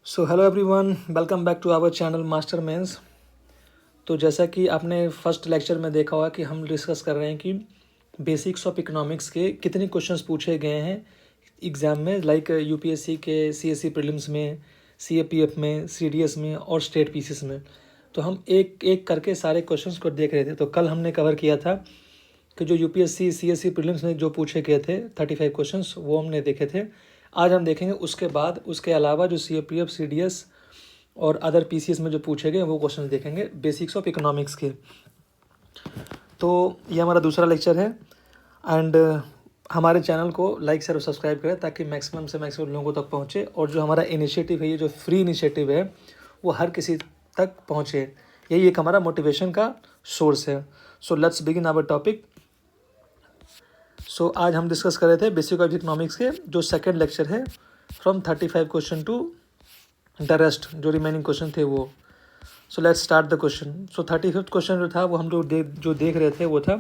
So hello everyone, welcome back to our channel Master Mains. तो जैसा कि आपने फर्स्ट लेक्चर में देखा होगा कि हम डिस्कस कर रहे हैं कि बेसिक्स ऑफ इकोनॉमिक्स के कितने क्वेश्चंस पूछे गए हैं एग्ज़ाम में, लाइक यूपीएससी के सीएससी प्रीलिम्स में, सीएपीएफ में, सीडीएस में और स्टेट पीसीएस में। तो हम एक एक करके सारे क्वेश्चंस को देख रहे थे। तो कल हमने कवर किया था कि जो यूपीएससी सीएससी प्रीलिम्स में जो पूछे गए थे 35 क्वेश्चंस वो हमने देखे थे। आज हम देखेंगे उसके बाद उसके अलावा जो सीएपीएफ सीडीएस और अदर पीसीएस में जो पूछे गए वो क्वेश्चन देखेंगे बेसिक्स ऑफ इकोनॉमिक्स के। तो ये हमारा दूसरा लेक्चर है एंड हमारे चैनल को लाइक शेयर और सब्सक्राइब करें ताकि मैक्सिमम से मैक्सिमम लोगों तक पहुँचे और जो हमारा इनिशिएटिव है, ये जो फ्री इनिशिएटिव है, वो हर किसी तक पहुँचे। यही एक हमारा मोटिवेशन का सोर्स है। So let's begin our topic. आज हम डिस्कस कर रहे थे बेसिक ऑफ इकोनॉमिक्स के जो सेकेंड लेक्चर है, from 35 question to the rest, जो रिमेनिंग क्वेश्चन थे वो। Let's start the question. 35th question जो था वो हम लोग जो देख रहे थे वो था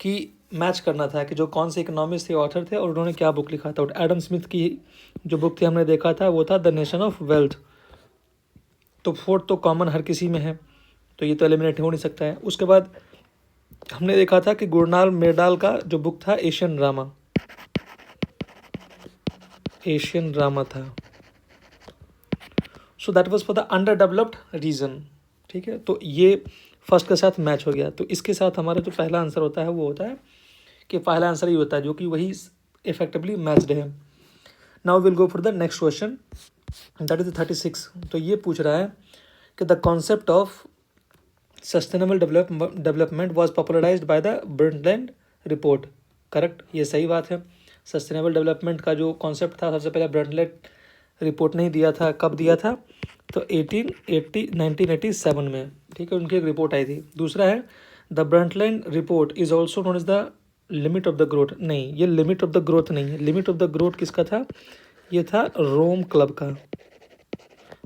कि मैच करना था कि जो कौन से इकोनॉमिस्ट थे, ऑथर थे और उन्होंने क्या बुक लिखा था। और एडम स्मिथ की जो बुक थी हमने देखा था वो था द नेशन ऑफ वेल्थ। तो फोर्थ तो कॉमन हर किसी में है, तो ये तो एलिमिनेट हो नहीं सकता है। उसके बाद हमने देखा था कि गुरनाल मेडाल का जो बुक था एशियन ड्रामा था। So that was for the underdeveloped region. ठीक है, तो ये फर्स्ट के साथ मैच हो गया। तो इसके साथ हमारा जो पहला आंसर होता है वो होता है कि पहला आंसर ही होता है जो कि वही इफेक्टिवली मैच्ड है। Now will go for the next question, that is 36। तो ये पूछ रहा है कि the concept of sustainable development was popularised by the Brundtland report. Correct, ये सही बात है। सस्टेनेबल डेवलपमेंट का जो कॉन्सेप्ट था सबसे पहले ब्रंटलैंड रिपोर्ट नहीं दिया था। कब दिया था? तो 1987 में। ठीक है, उनकी एक रिपोर्ट आई थी। दूसरा है the Brundtland report is also known as the limit of the growth. नहीं, ये लिमिट ऑफ द ग्रोथ नहीं है। लिमिट ऑफ द ग्रोथ किसका था? ये था रोम क्लब का,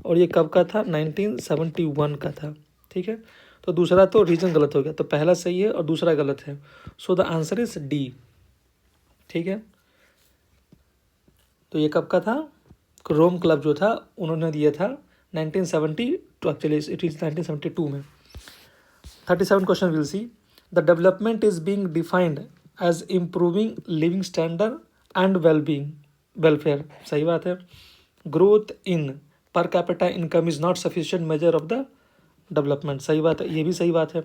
और ये कब का था? 1971 का था। ठीक है, तो दूसरा तो रीजन गलत हो गया, तो पहला सही है और दूसरा गलत है। So the answer is D. ठीक है, तो ये कब का था? रोम क्लब जो था उन्होंने दिया था 1972, एक्चुअली इट इज 1972 में। 37 question will see the development is being defined as improving living standard and welfare. सही बात है। Growth in per capita income is not sufficient measure of the development. सही बात है, ये भी सही बात है,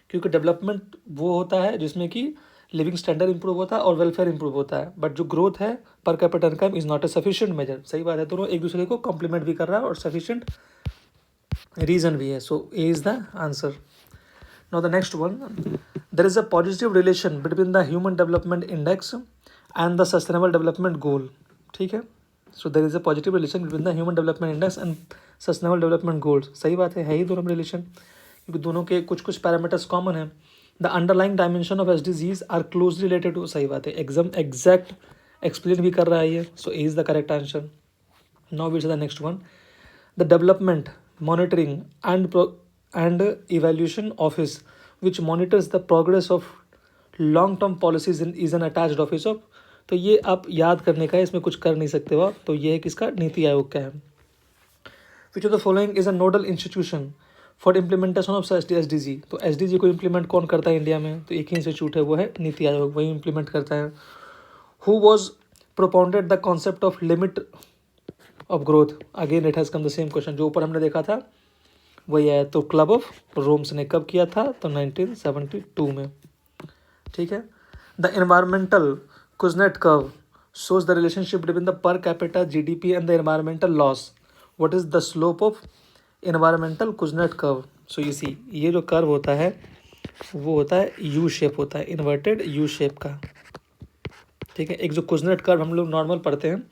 क्योंकि डेवलपमेंट वो होता है जिसमें कि लिविंग स्टैंडर्ड इंप्रूव होता है और वेलफेयर इंप्रूव होता है, बट जो ग्रोथ है per capita income is not a sufficient measure. सही बात है, दोनों एक दूसरे को कॉम्प्लीमेंट भी कर रहा है और सफिशिएंट रीजन भी है। So A is the answer. Now the next one, there is a positive relation between the human development index and the sustainable development goal. ठीक है, so there is a positive relation between the human development index and sustainable development goals. सही बात है ही दोनों relation, क्योंकि दोनों के कुछ कुछ पैरामीटर्स कॉमन है। The underlying dimension of SDGs are closely related to. सही बात है, एग्जैक्ट एक्सप्लेन भी कर रहा है ये। So A is the correct answer. Now which the next one, the development monitoring and evaluation office which monitors the progress of long term policies is an attached office of. तो ये आप याद करने का है, इसमें कुछ कर नहीं सकते हो आप। तो ये है किसका? नीति आयोग का है। Which of the following is a nodal institution for implementation of SDG। तो SDG को इम्प्लीमेंट कौन करता है इंडिया में? तो एक ही इंस्टीट्यूट है, वो है नीति आयोग, वही इम्प्लीमेंट करता है। Who was propounded the concept of limit of growth? Again it has come the same question जो ऊपर हमने देखा था वही है। तो क्लब ऑफ रोम्स ने कब किया था? तो 1972 में। ठीक है, the environmental Kuznets curve shows the relationship between the per capita GDP and the environmental loss. What is the slope of environmental Kuznets curve? So you see, ये जो कर्व होता है वो होता है यू शेप होता है, इन्वर्टेड यू शेप का। ठीक है, एक जो कुजनेट कर्व हम लोग नॉर्मल पढ़ते हैं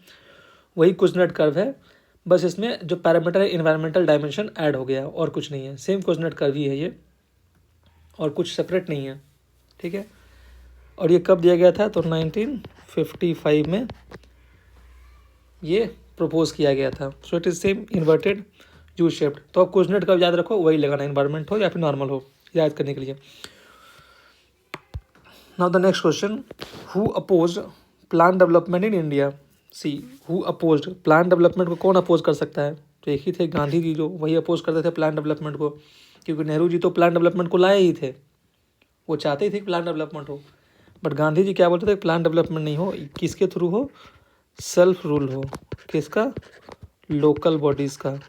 वही कुजनेट कर्व है, बस इसमें जो पैरामीटर है इन्वायरमेंटल डायमेंशन ऐड हो गया और कुछ नहीं है। सेम कुजनेट कर्व ही है ये, और कुछ सेपरेट नहीं है। ठीक है, और ये कब दिया गया था? तो 1955 में ये प्रपोज किया गया था। So it is same inverted U shaped. तो आप कुजनेट कर्व याद रखो, वही लगाना, इन्वायरमेंट हो या फिर नॉर्मल हो, याद करने के लिए। Now the next question, who oppose plan development in India? See who opposed plan development को, कौन अपोज कर सकता है? तो एक ही थे, गांधी जी, जो वही अपोज करते थे प्लान डेवलपमेंट को, क्योंकि नेहरू जी तो प्लान डेवलपमेंट को लाए ही थे, वो चाहते ही थे कि प्लान डेवलपमेंट हो। बट गांधी जी क्या बोलते थे? प्लान डेवलपमेंट नहीं हो, किसके थ्रू हो? सेल्फ रूल हो। किसका? लोकल बॉडीज़ का।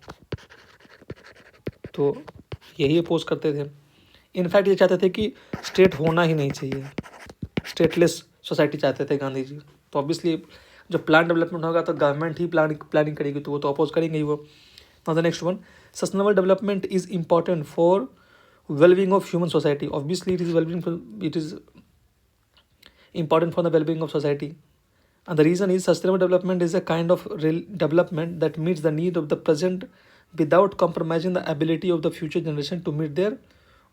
तो यही अपोज करते थे। इनफैक्ट ये चाहते थे कि स्टेट होना ही नहीं चाहिए, स्टेटलेस सोसाइटी चाहते थे गांधी जी। तो ऑब्वियसली जब प्लान डेवलपमेंट होगा तो गवर्नमेंट ही प्लानिंग करेगी, तो वो तो अपोज करेंगे ही वो। Now the next one, sustainable development is important for well-being of human society. Obviously it is important for the well-being of society, and the reason is sustainable development is a kind of real development that meets the need of the present without compromising the ability of the future generation to meet their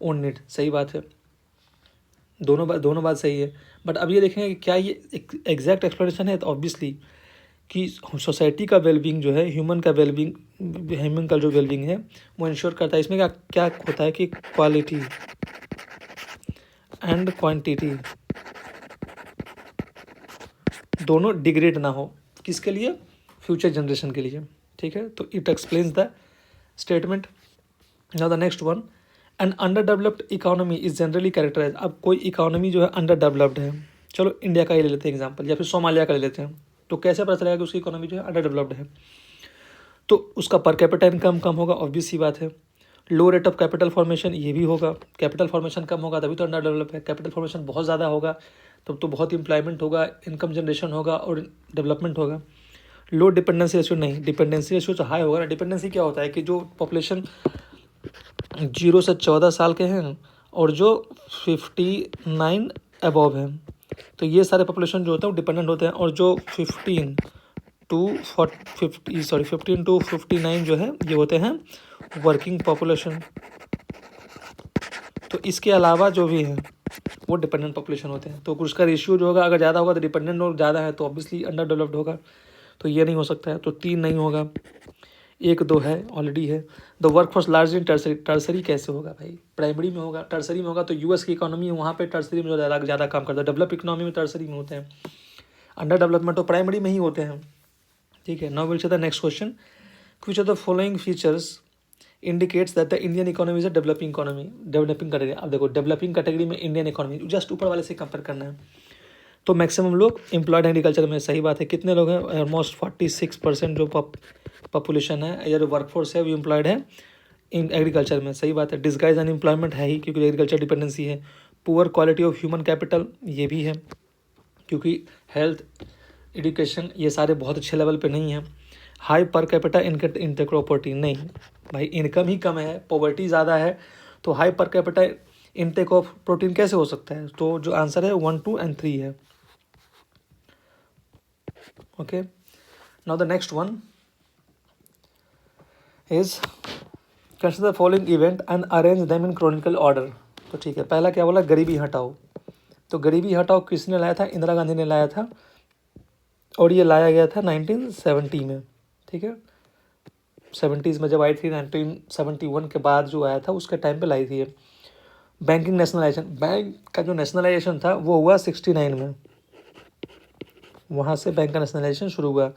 own need. सही बात है, दोनों बात सही है। But अब ये देखेंगे कि क्या ये एग्जैक्ट एक्सप्लेनेशन है? तो ऑब्वियसली कि सोसाइटी का वेलबींग जो है, ह्यूमन का जो वेलबींग है वो इंश्योर करता है। इसमें क्या क्या होता है कि क्वालिटी एंड क्वांटिटी दोनों डिग्रेड ना हो, किसके लिए? फ्यूचर जनरेशन के लिए। ठीक है, तो it explains the statement. Now the next one, an under developed economy is generally characterise. अब कोई इकोनॉमी जो है अंडर डेवलप्ड है, चलो इंडिया का ही ले लेते हैं एग्जाम्पल, या फिर सोमालिया का ले लेते हैं, तो कैसे पता चलेगा कि उसकी इकोनॉमी जो है अंडर डेवलप्ड है? तो उसका पर कैपिटा इनकम कम होगा, ऑब्वियस सी बात है। लो रेट ऑफ कैपिटल फॉर्मेशन, ये भी होगा, कैपिटल फॉर्मेशन कम होगा तभी तो अंडर डेवलप है। कैपिटल फॉर्मेशन बहुत ज़्यादा होगा तब तो बहुत एम्प्लॉयमेंट होगा, इनकम जनरेशन होगा और डेवलपमेंट होगा। लो डिपेंडेंसी रेशियो, नहीं, डिपेंडेंसी रेशियो तो हाई होगा ना। डिपेंडेंसी क्या होता है कि जो पॉपुलेशन 0 से 14 साल के हैं और जो 59 अबव हैं, तो ये सारे पॉपुलेशन जो होते हैं वो डिपेंडेंट होते हैं। और जो 15 टू 59 जो है ये होते हैं वर्किंग पॉपुलेशन। तो इसके अलावा जो भी हैं वो डिपेंडेंट पॉपुलेशन होते हैं। तो उसका रेशियो जो होगा, अगर ज़्यादा होगा तो डिपेंडेंट और ज़्यादा है तो ऑब्वियसली अंडर डेवलप्ड होगा, तो ये नहीं हो सकता है। तो 3 नहीं होगा, 1 2 है, ऑलरेडी है। The work force large in tertiary, tertiary कैसे होगा भाई? प्राइमरी में होगा, टर्सरी में होगा। तो यूएस की इकोनॉमी है, वहाँ पे टर्सरी में ज़्यादा काम करता है। डेवलप इकोनॉमी में टर्सरी में होते हैं, अंडर डेवलपमेंट तो प्राइमरी में ही होते हैं। ठीक है, now will see the next question, which of the following features indicates that the Indian economy is a developing economy? Developing category, अब देखो डेवलपिंग कैटेगरी में इंडियन इकोनॉमी जस्ट ऊपर वाले से कंपेयर करना है। तो मैक्सिमम लोग एम्प्लॉयड एग्रीकल्चर में, सही बात है। कितने लोग हैं? ऑलमोस्ट 46% जो पॉपुलेशन है या जो वर्कफोर्स है वो एम्प्लॉयड है इन एग्रीकल्चर में, सही बात है। डिस्गाइज अनएम्प्लॉयमेंट है ही, क्योंकि एग्रीकल्चर डिपेंडेंसी है। Poor quality of human capital, ये भी है, क्योंकि हेल्थ, एजुकेशन ये सारे बहुत अच्छे लेवल पे नहीं हैं। High per capita intake property, नहीं भाई, इनकम ही कम है, पॉवर्टी ज़्यादा है, तो high per capita intake of protein कैसे हो सकता है? तो जो आंसर है 1 2 and 3 है। Okay, now the next one is consider the following event and arrange them in chronicle order. तो ठीक है, पहला क्या बोला? गरीबी हटाओ। तो गरीबी हटाओ किसने लाया था? इंदिरा गांधी ने लाया था, और ये लाया गया था 1970 में। ठीक है, 70s में जब आई थी, 1971 के बाद जो आया था उसके टाइम पे लाई थी ये। बैंकिंग नेशनलाइजेशन, बैंक का जो नेशनलाइजेशन था वो हुआ 69 में, वहाँ से बैंक का नेशनलाइजेशन शुरू हुआ।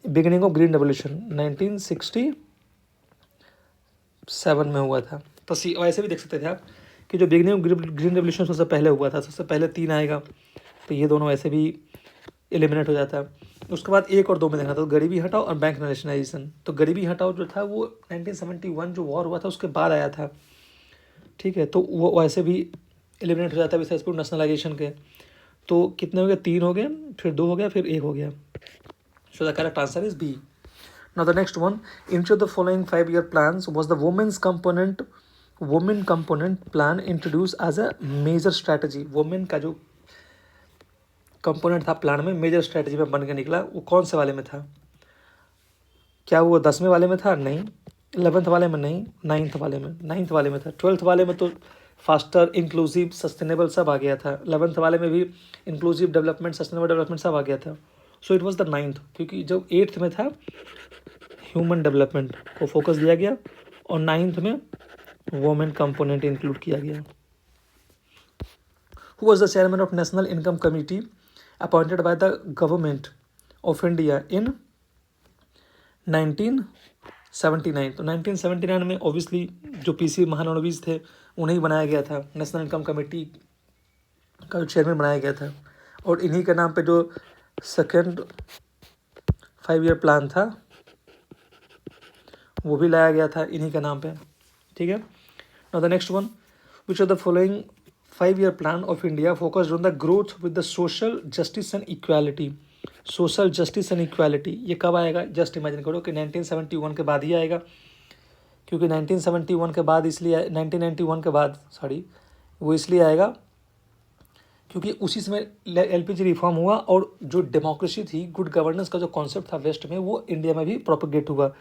बिगिनिंग ऑफ ग्रीन रेवोल्यूशन 1967 में हुआ था। तो वैसे भी देख सकते थे आप कि जो बिगिनिंग ऑफ ग्रीन रेवोल्यूशन सबसे पहले हुआ था, सबसे पहले 3 आएगा, तो ये दोनों वैसे भी एलिमिनेट हो जाता है। उसके बाद 1 और 2 में देखना था, तो गरीबी हटाओ और बैंक नेशनलाइजेशन। तो गरीबी हटाओ जो था वो 1971 जो वॉर हुआ था उसके बाद आया था। ठीक है, तो वो वैसे भी एलिमिनेट हो जाता है विशेष नेशनलाइजेशन के। तो कितने हो गए? 3 हो गए, फिर 2 हो गया, फिर 1 हो गया। So the correct answer is B. Now the next one, in of the following 5-year plans was the women component plan introduced as a major strategy? Women का जो कंपोनेंट था प्लान में, मेजर स्ट्रेटजी में बन के निकला, वो कौन से वाले में था? क्या वो 10वें वाले में था? नहीं। 11th वाले में? नहीं। 9th वाले में? 9th वाले में था। 12th वाले में तो फास्टर, इंक्लूसिव, सस्टेनेबल सब आ गया था। 11th वाले में भी इंक्लूसिव डेवलपमेंट, सस्टेनेबल डेवलपमेंट सब आ गया था। So it was the 9th, क्योंकि जब 8th में था ह्यूमन डेवलपमेंट को फोकस दिया गया और 9th में वुमेन कंपोनेंट इंक्लूड किया गया। Who was the chairman of national income committee appointed by the government of India in 1979। तो 1979 में ऑब्वियसली जो पीसी महानवमीज थे उन्हें ही बनाया गया था, नेशनल इनकम कमेटी का जो चेयरमैन बनाया गया था, और इन्हीं के नाम पे जो सेकेंड 5 ईयर प्लान था वो भी लाया गया था इन्हीं के नाम पे, ठीक है। Now the next one, which are the following 5 year plan of India focused on the growth with the social justice and equality. Social justice and equality ये कब आएगा, जस्ट इमेजिन करो कि 1971 के बाद ही आएगा, क्योंकि 1971 के बाद इसलिए 1991 के बाद सॉरी वो इसलिए आएगा क्योंकि उसी समय एलपीजी रिफॉर्म हुआ और जो डेमोक्रेसी थी, गुड गवर्नेंस का जो कॉन्सेप्ट था वेस्ट में, वो इंडिया में भी प्रोपोगेट हुआ।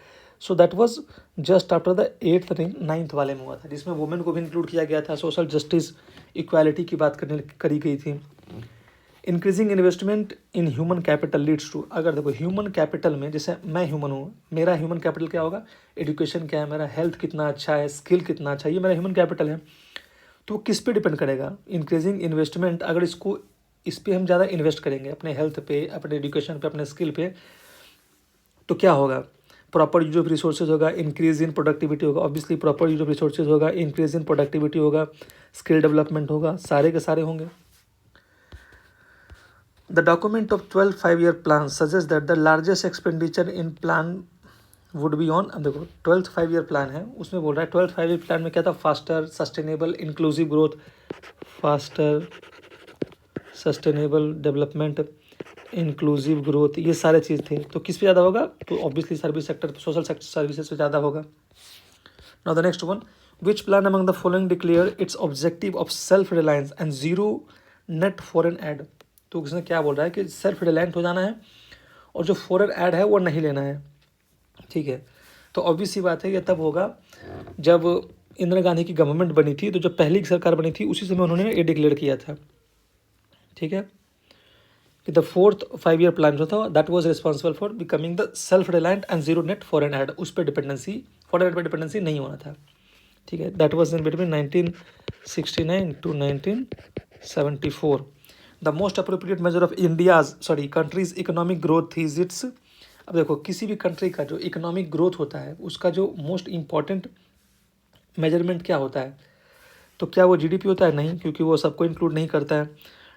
सो that was just after the 8th 9th वाले में हुआ था, जिसमें वुमेन को भी इंक्लूड किया गया था, सोशल जस्टिस इक्वालिटी की बात करी गई थी। Increasing investment in human capital leads to, अगर देखो ह्यूमन कैपिटल में, जैसे मैं ह्यूमन हूँ, मेरा ह्यूमन कैपिटल क्या होगा, एजुकेशन क्या है मेरा, हेल्थ कितना अच्छा है, स्किल कितना अच्छा है, ये मेरा ह्यूमन कैपिटल है। तो किस पे डिपेंड करेगा, इंक्रीजिंग इन्वेस्टमेंट, अगर इस पर हम ज़्यादा इन्वेस्ट करेंगे अपने हेल्थ पे, अपने एजुकेशन पे, अपने स्किल पे, तो क्या होगा, प्रॉपर यूज ऑफ रिसोर्सेज होगा, इंक्रीज इन प्रोडक्टिविटी होगा, obviously proper use of resources होगा, इंक्रीज इन प्रोडक्टिविटी होगा, स्किल डेवलपमेंट होगा, सारे के सारे होंगे। The document of 12 5 year plan suggest that the largest expenditure in plan would be on, अब देखो 12th 5 ईयर प्लान है, उसमें बोल रहा है 12th 5 ईयर प्लान में क्या था, faster sustainable inclusive growth, faster sustainable development, inclusive growth, ये सारे चीज़ थे। तो किस पे ज़्यादा होगा, तो obviously service sector, social sector services पे ज़्यादा होगा। Now the next one, which plan among the following declare it's objective of self reliance and zero net foreign add. तो उसने क्या बोल रहा है कि सेल्फ रिलायंट हो जाना है और जो फॉरेन एड है वो नहीं लेना है, ठीक है। तो ऑब्वियस सी बात है ये तब होगा जब इंदिरा गांधी की गवर्नमेंट बनी थी, तो जब पहली सरकार बनी थी उसी समय उन्होंने ये डिक्लेयर किया था, ठीक है, कि द 4th 5 ईयर प्लान जो था that was responsible for becoming the self reliant and zero net foreign add, उस पर डिपेंडेंसी, फॉरेन एड पर डिपेंडेंसी नहीं होना था, ठीक है। That was in between 1969 to 1974। The most appropriate measure of India's countries economic growth is it's, अब देखो किसी भी कंट्री का जो इकोनॉमिक ग्रोथ होता है उसका जो मोस्ट इंपॉर्टेंट मेजरमेंट क्या होता है, तो क्या वो जीडीपी होता है, नहीं, क्योंकि वो सबको इंक्लूड नहीं करता है।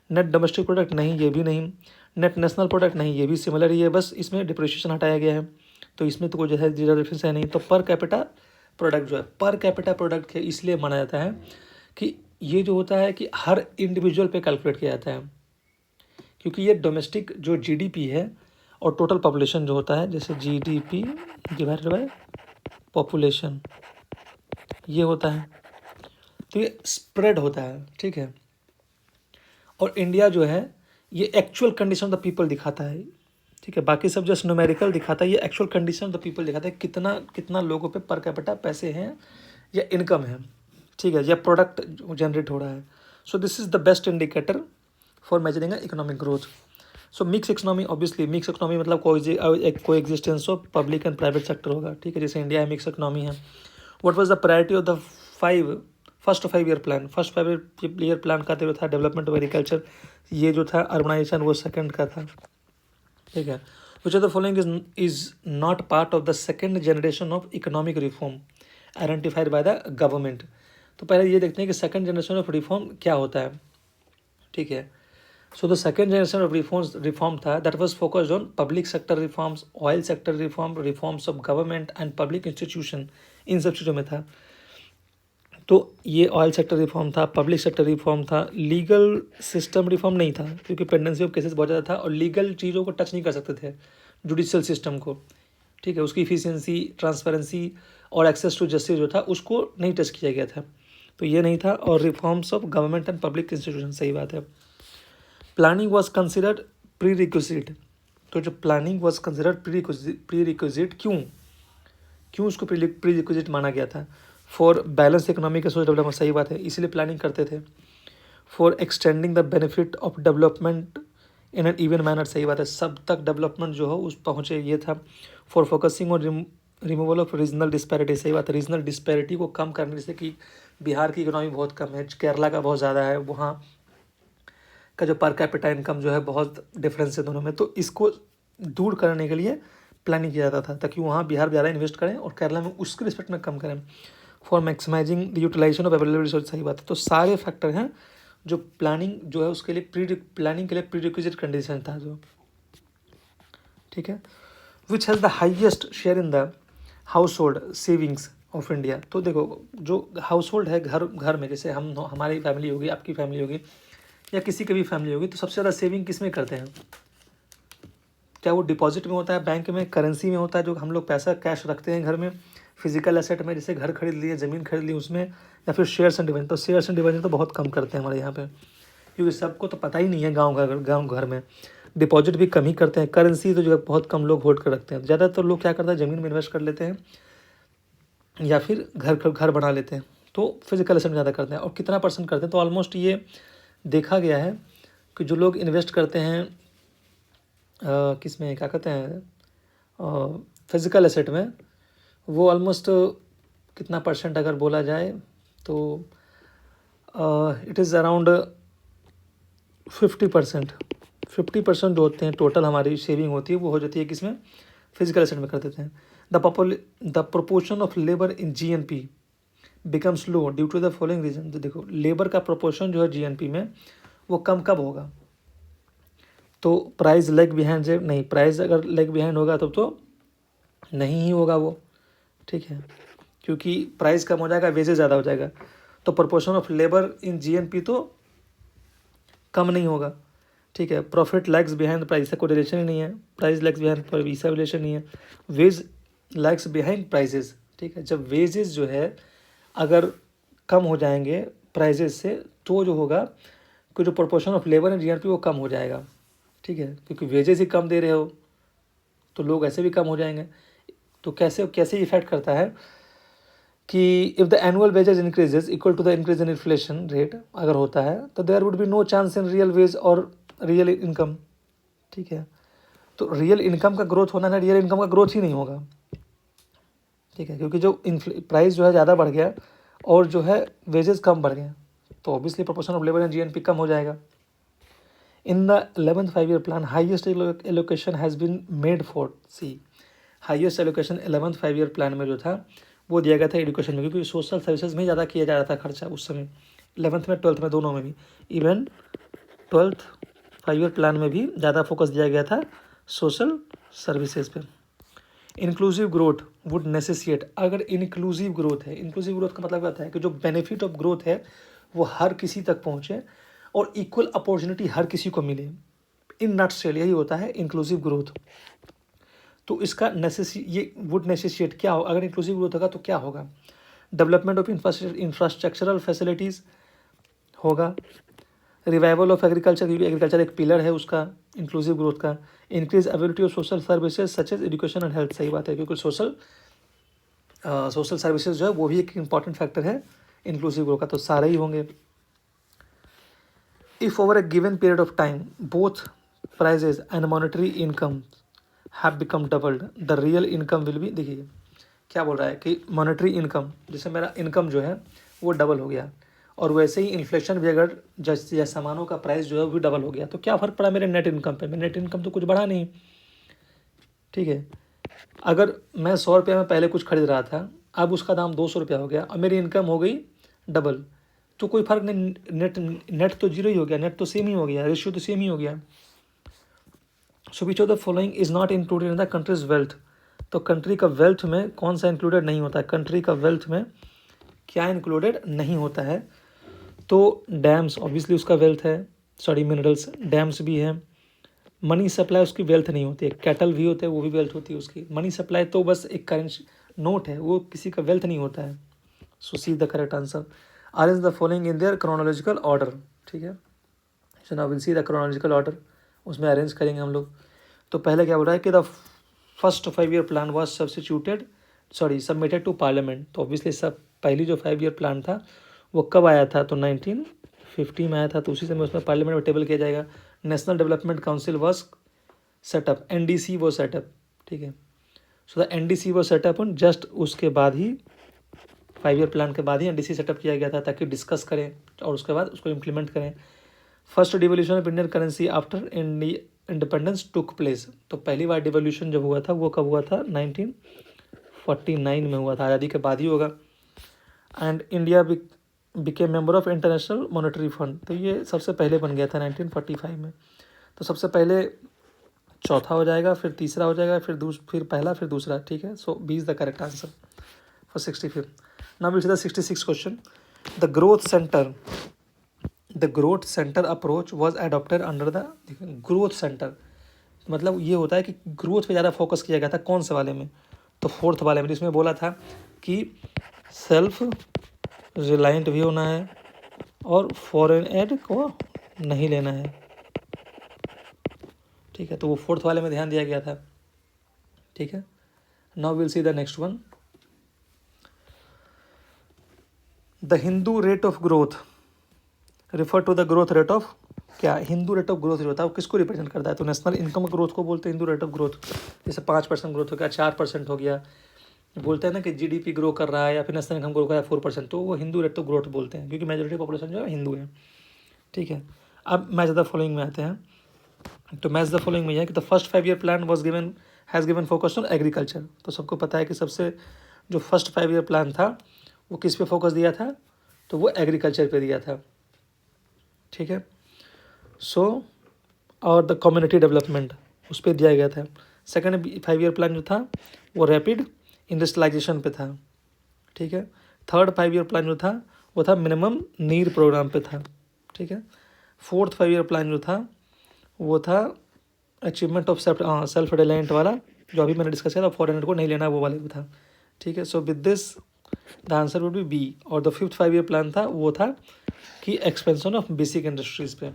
नेट डोमेस्टिक प्रोडक्ट, नहीं, ये भी नहीं। नेट नेशनल प्रोडक्ट, नहीं, ये भी सिमिलर ही है, बस इसमें डिप्रिसिएशन हटाया गया है, तो इसमें तो कोई जो है जीरो डिफरेंस है नहीं। तो पर कैपिटा प्रोडक्ट जो है, पर कैपिटा प्रोडक्ट इसलिए माना जाता है कि ये जो होता है कि हर इंडिविजुअल पे कैलकुलेट किया जाता है, क्योंकि ये डोमेस्टिक जो जीडीपी है और टोटल पॉपुलेशन जो होता है, जैसे जीडीपी डिवाइडेड बाय पॉपुलेशन ये होता है, तो ये स्प्रेड होता है, ठीक है। और इंडिया जो है ये actual condition of the people दिखाता है, ठीक है, बाकी सब जस्ट न्यूमेरिकल दिखाता है, ये actual condition of the people दिखाता है, कितना कितना लोगों पे पर कैपिटा पैसे हैं या इनकम है, ठीक है, या प्रोडक्ट जनरेट हो रहा है। सो this is the best indicator for measuring economic growth. So mix economy, obviously mix economy मतलब को existence of public and private sector होगा, ठीक है, जैसे इंडिया में मिक्स इकोनॉमी है। What was the priority of the first 5 year plan, first 5 year plan का जो था डेवलपमेंट ऑफ एग्रीकल्चर, ये जो था अर्बनाइजेशन वो सेकंड का था, ठीक है। Which of the following is not part of the second generation of economic reform identified by the government. तो पहले ये देखते हैं कि सेकंड जनरेशन ऑफ रिफॉर्म क्या होता है, ठीक है। So the second generation of reform था that was focused on public sector reforms, oil sector reform, reforms of government and public institution, इन सब चीज़ों में था। तो ये ऑयल सेक्टर रिफॉर्म था, पब्लिक सेक्टर रिफॉर्म था, लीगल सिस्टम रिफॉर्म नहीं था क्योंकि पेंडेंसी ऑफ केसेस बहुत ज़्यादा था और लीगल चीज़ों को टच नहीं कर सकते थे, जुडिशियल सिस्टम को, ठीक है, उसकी इफिशियंसी, ट्रांसपेरेंसी और एक्सेस टू जस्टिस जो था उसको नहीं टच किया गया था, तो ये नहीं था। और reforms of government and public institution, सही बात है। Planning was considered prerequisite, तो जो planning was considered prerequisite, क्यों उसको प्री रिक्विजिट माना गया था, for balance economic social development, सही बात है, इसीलिए प्लानिंग करते थे। For extending the benefit of development in an even manner, सही बात है, सब तक डेवलपमेंट जो हो उस पहुँचे, ये था। For focusing on removal of regional disparity, सही बात है, रीजनल डिस्पैरिटी को कम करने, जैसे कि बिहार की इकोनॉमी बहुत कम है, केरला का बहुत ज़्यादा है, वहाँ का जो पर कैपिटा इनकम जो है बहुत डिफरेंस है दोनों में, तो इसको दूर करने के लिए प्लानिंग किया जाता था, ताकि वहाँ बिहार ज़्यादा इन्वेस्ट करें और केरला में उसके रिस्पेक्ट में कम करें। For maximising the utilisation of available resource, सही बात है। तो सारे फैक्टर हैं जो प्लानिंग जो है उसके लिए प्लानिंग के लिए प्रीरिक्विजिट कंडीशन था जो, ठीक है। Which has the highest share in the house hold savings of India. तो देखो जो हाउस होल्ड है, घर में, जैसे हमारी फैमिली होगी, आपकी फैमिली होगी, या किसी की भी फैमिली होगी, तो सबसे ज़्यादा सेविंग किस में करते हैं? क्या वो डिपॉजिट में होता है, बैंक में, करेंसी में होता है, जो हम लोग पैसा कैश रखते हैं घर में, फिजिकल एसेट में, जैसे घर खरीद लिए, ज़मीन खरीद ली उसमें, या फिर शेयर्स एंड डिवेंचर? तो शेयर्स एंड डिवेंचर तो बहुत कम करते हैं हमारे यहाँ पे, क्योंकि सबको तो पता ही नहीं है गाँव घर में। डिपॉजिट भी कम ही करते हैं। करेंसी तो जो है बहुत कम लोग होल्ड कर रखते हैं। ज़्यादातर लोग क्या करते हैं, ज़मीन में इन्वेस्ट कर लेते हैं या फिर घर बना लेते हैं। तो फिजिकल एसेट में ज़्यादा करते हैं। और कितना परसेंट करते हैं? तो ऑलमोस्ट ये देखा गया है कि जो लोग इन्वेस्ट करते हैं किस में, क्या कहते हैं, फिजिकल एसेट में, वो ऑलमोस्ट कितना परसेंट अगर बोला जाए तो इट इज़ अराउंड 50%। 50% जो होते हैं टोटल हमारी सेविंग होती है, वो हो जाती है किसमें? फिजिकल एसेट में कर देते हैं। The proportion of labour in GNP becomes low due to the following reason. तो देखो लेबर का प्रोपोर्शन जो है जीएनपी में वो कम कब होगा? तो प्राइस लेग बिहाइंड से नहीं, प्राइस अगर लेग बिहाइंड होगा तब तो नहीं ही होगा वो, ठीक है, क्योंकि प्राइस कम हो जाएगा, वेजेस ज़्यादा हो जाएगा। तो proportion of labour in GNP तो कम नहीं होगा, ठीक है। प्रॉफिट लैग्स बिहाइंड प्राइस से कोई रिलेशन ही नहीं है। प्राइस लैग्स बिहाइंड प्राइस से रिलेशन नहीं है। वेज लैग्स बिहाइंड प्राइजेस, ठीक है। जब वेजेस जो है अगर कम हो जाएंगे प्राइजेस से, तो जो होगा कि जो proportion of labour in GNP वो कम हो जाएगा, ठीक है, क्योंकि वेजेस ही कम दे रहे हो तो लोग ऐसे भी कम हो जाएंगे। तो कैसे इफेक्ट करता है कि if the annual wages increases equal to the increase in inflation rate अगर होता है, तो there would be no chance in real wage और रियल इनकम, ठीक है। तो रियल इनकम का ग्रोथ होना है, रियल इनकम का ग्रोथ ही नहीं होगा, ठीक है, क्योंकि जो प्राइस जो है ज़्यादा बढ़ गया और जो है वेजेस कम बढ़ गए, तो obviously proportion of labour and GNP कम हो जाएगा। In the 11th 5-year plan highest allocation has been made for, C highest allocation 11th 5-year plan में जो था वो दिया गया था एजुकेशन में, क्योंकि सोशल सर्विसेज में ज़्यादा किया जा रहा था खर्चा उस समय, 11th में 12th में दोनों में भी। इवन 12th 5-year प्लान में भी ज़्यादा फोकस दिया गया था सोशल सर्विसेज पे। इंक्लूसिव ग्रोथ वुड नेसेसिएट, अगर इंक्लूसिव ग्रोथ है, इंक्लूसिव ग्रोथ का मतलब होता है कि जो बेनिफिट ऑफ ग्रोथ है वो हर किसी तक पहुँचे और इक्वल अपॉर्चुनिटी हर किसी को मिले। इन नटसेल यही होता है इंक्लूसिव ग्रोथ। तो इसका ये वुड नेसेसिएट क्या होगा? अगर इंक्लूसिव ग्रोथ होगा तो क्या होगा? डेवलपमेंट ऑफ इंफ्रास्ट्रक्चरल फैसिलिटीज़ होगा, रिवाइवल ऑफ एग्रीकल्चर, क्योंकि एग्रीकल्चर एक पिलर है उसका इंक्लूसिव ग्रोथ का। Increase availability of social services such as education and health, सही बात है, क्योंकि सोशल सर्विसेज जो है वो भी एक इंपॉर्टेंट फैक्टर है इंक्लूसिव ग्रोथ का, तो सारे ही होंगे। If over a given period of time both prices and monetary income have become doubled the real income will be, देखिए क्या बोल रहा है कि मॉनेटरी इनकम, जैसे मेरा इनकम जो है वो डबल हो गया और वैसे ही इन्फ्लेशन भी अगर जैसे सामानों का प्राइस जो है वो भी डबल हो गया, तो क्या फ़र्क पड़ा मेरे नेट इनकम पे? मेरे नेट इनकम तो कुछ बढ़ा नहीं, ठीक है। अगर मैं 100 रुपये में पहले कुछ खरीद रहा था, अब उसका दाम 200 रुपया हो गया और मेरी इनकम हो गई डबल, तो कोई फ़र्क नहीं, नेट तो जीरो ही हो गया, नेट तो सेम ही हो गया, रेशियो तो सेम ही हो गया। So which of the following is not included in the country's wealth, तो कंट्री का वेल्थ में कौन सा इंक्लूडेड नहीं होता है? कंट्री का वेल्थ में क्या इंक्लूडेड नहीं होता है? तो डैम्स ऑब्वियसली उसका वेल्थ है, सॉरी मिनरल्स, डैम्स भी है। मनी सप्लाई उसकी वेल्थ नहीं होती है, कैटल भी होते हैं वो भी वेल्थ होती है उसकी। मनी सप्लाई तो बस एक करेंसी नोट है, वो किसी का वेल्थ नहीं होता है। So C the correct answer. Arrange the following in their chronological order, ठीक है। So now will see the chronological order, उसमें अरेंज करेंगे हम लोग। तो पहले क्या बोल रहा है कि the first 5-year plan was submitted to parliament, तो ऑब्वियसली सब पहली जो 5-year प्लान था वो कब आया था? तो 1950 में आया था, तो उसी समय उसमें पार्लियामेंट में टेबल किया जाएगा। National development council was setup, NDC वो सेटअप, ठीक है। सो द एनडीसी वो सेटअप जस्ट उसके बाद ही 5-year प्लान के बाद ही एनडीसी सेटअप किया गया था, ताकि डिस्कस करें और उसके बाद उसको इम्प्लीमेंट करें। First devolution of Indian currency after independence took place, तो पहली बार डिवोल्यूशन जब हुआ था वो कब हुआ था, 1949 में हुआ था, आज़ादी के बाद ही होगा। And India became member of international monetary fund, तो ये सबसे पहले बन गया था 1945 में। तो सबसे पहले चौथा हो जाएगा, फिर तीसरा हो जाएगा, फिर पहला, फिर दूसरा, ठीक है। So B is the correct answer for 65th। Now will see the 66 question. The growth centre approach was adopted under the, growth centre मतलब ये होता है कि ग्रोथ पे ज़्यादा फोकस किया गया था, कौन से वाले में, तो फोर्थ वाले में, जिसमें बोला था कि सेल्फ रिलायंट भी होना है और फॉरेन एड को नहीं लेना है, ठीक है। तो वो फोर्थ वाले में ध्यान दिया गया था, ठीक है। Now will see the next one. The Hindu rate of growth refer to the growth rate of, क्या हिंदू रेट ऑफ ग्रोथ जो होता है वो किसको रिप्रेजेंट करता है, तो नेशनल इनकम ग्रोथ को बोलते हैं हिंदू रेट ऑफ ग्रोथ। जैसे 5% ग्रोथ हो गया, 4% हो गया, बोलते हैं ना कि जीडीपी ग्रो कर रहा है या फिर नेशनल इनकम ग्रो कर रहा है 4%, तो वो हिंदू रेट ऑफ ग्रोथ बोलते हैं, क्योंकि मेजोरिटी पॉपुलेशन जो है हिंदू है, ठीक है। अब मैच द फॉलोइंग में आते हैं। तो मैच द फॉलोइंग में यह है कि the first 5 year plan has given focus on agriculture, तो सबको पता है कि सबसे जो फर्स्ट 5 ईयर प्लान था वो किस पे फोकस दिया था, तो वो एग्रीकल्चर पे दिया था, ठीक है। सो और द कम्युनिटी डेवलपमेंट उस पर दिया गया था। सेकेंड 5 ईयर प्लान जो था वो रैपिड इंडस्ट्रियलाइजेशन पे था, ठीक है। थर्ड 5 ईयर प्लान जो था वो था मिनिमम नीड प्रोग्राम पे था, ठीक है। फोर्थ 5 ईयर प्लान जो था वो था अचीवमेंट ऑफ सेल्फ रिलायंट वाला, जो अभी मैंने डिस्कस किया था, फॉरेनर को नहीं लेना वो वाले भी था, ठीक है। So with this the answer would be B. और द फिफ्थ 5 ईयर प्लान था वो था कि एक्सपेंशन ऑफ बेसिक इंडस्ट्रीज पे।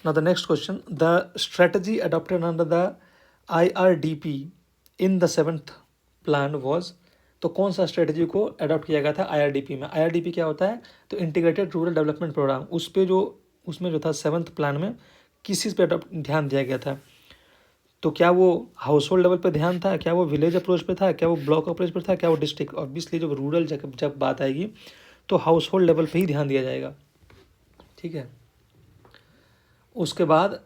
Now the next question, the strategy adopted under the IRDP in the 7th plan was, तो कौन सा strategy को अडॉप्ट किया गया था IRDP में। IRDP क्या होता है, तो इंटीग्रेटेड रूरल डेवलपमेंट प्रोग्राम, उस पे जो उसमें जो था 7th प्लान में किस चीज़ पे ध्यान दिया गया था, तो क्या वो हाउस होल्ड लेवल पे ध्यान था, क्या वो विलेज अप्रोच पे था, क्या वो ब्लॉक अप्रोच पे था, क्या वो डिस्ट्रिक्ट। ऑब्वियसली जब रूरल जब बात आएगी तो हाउस होल्ड लेवल पे ही ध्यान दिया जाएगा, ठीक है। उसके बाद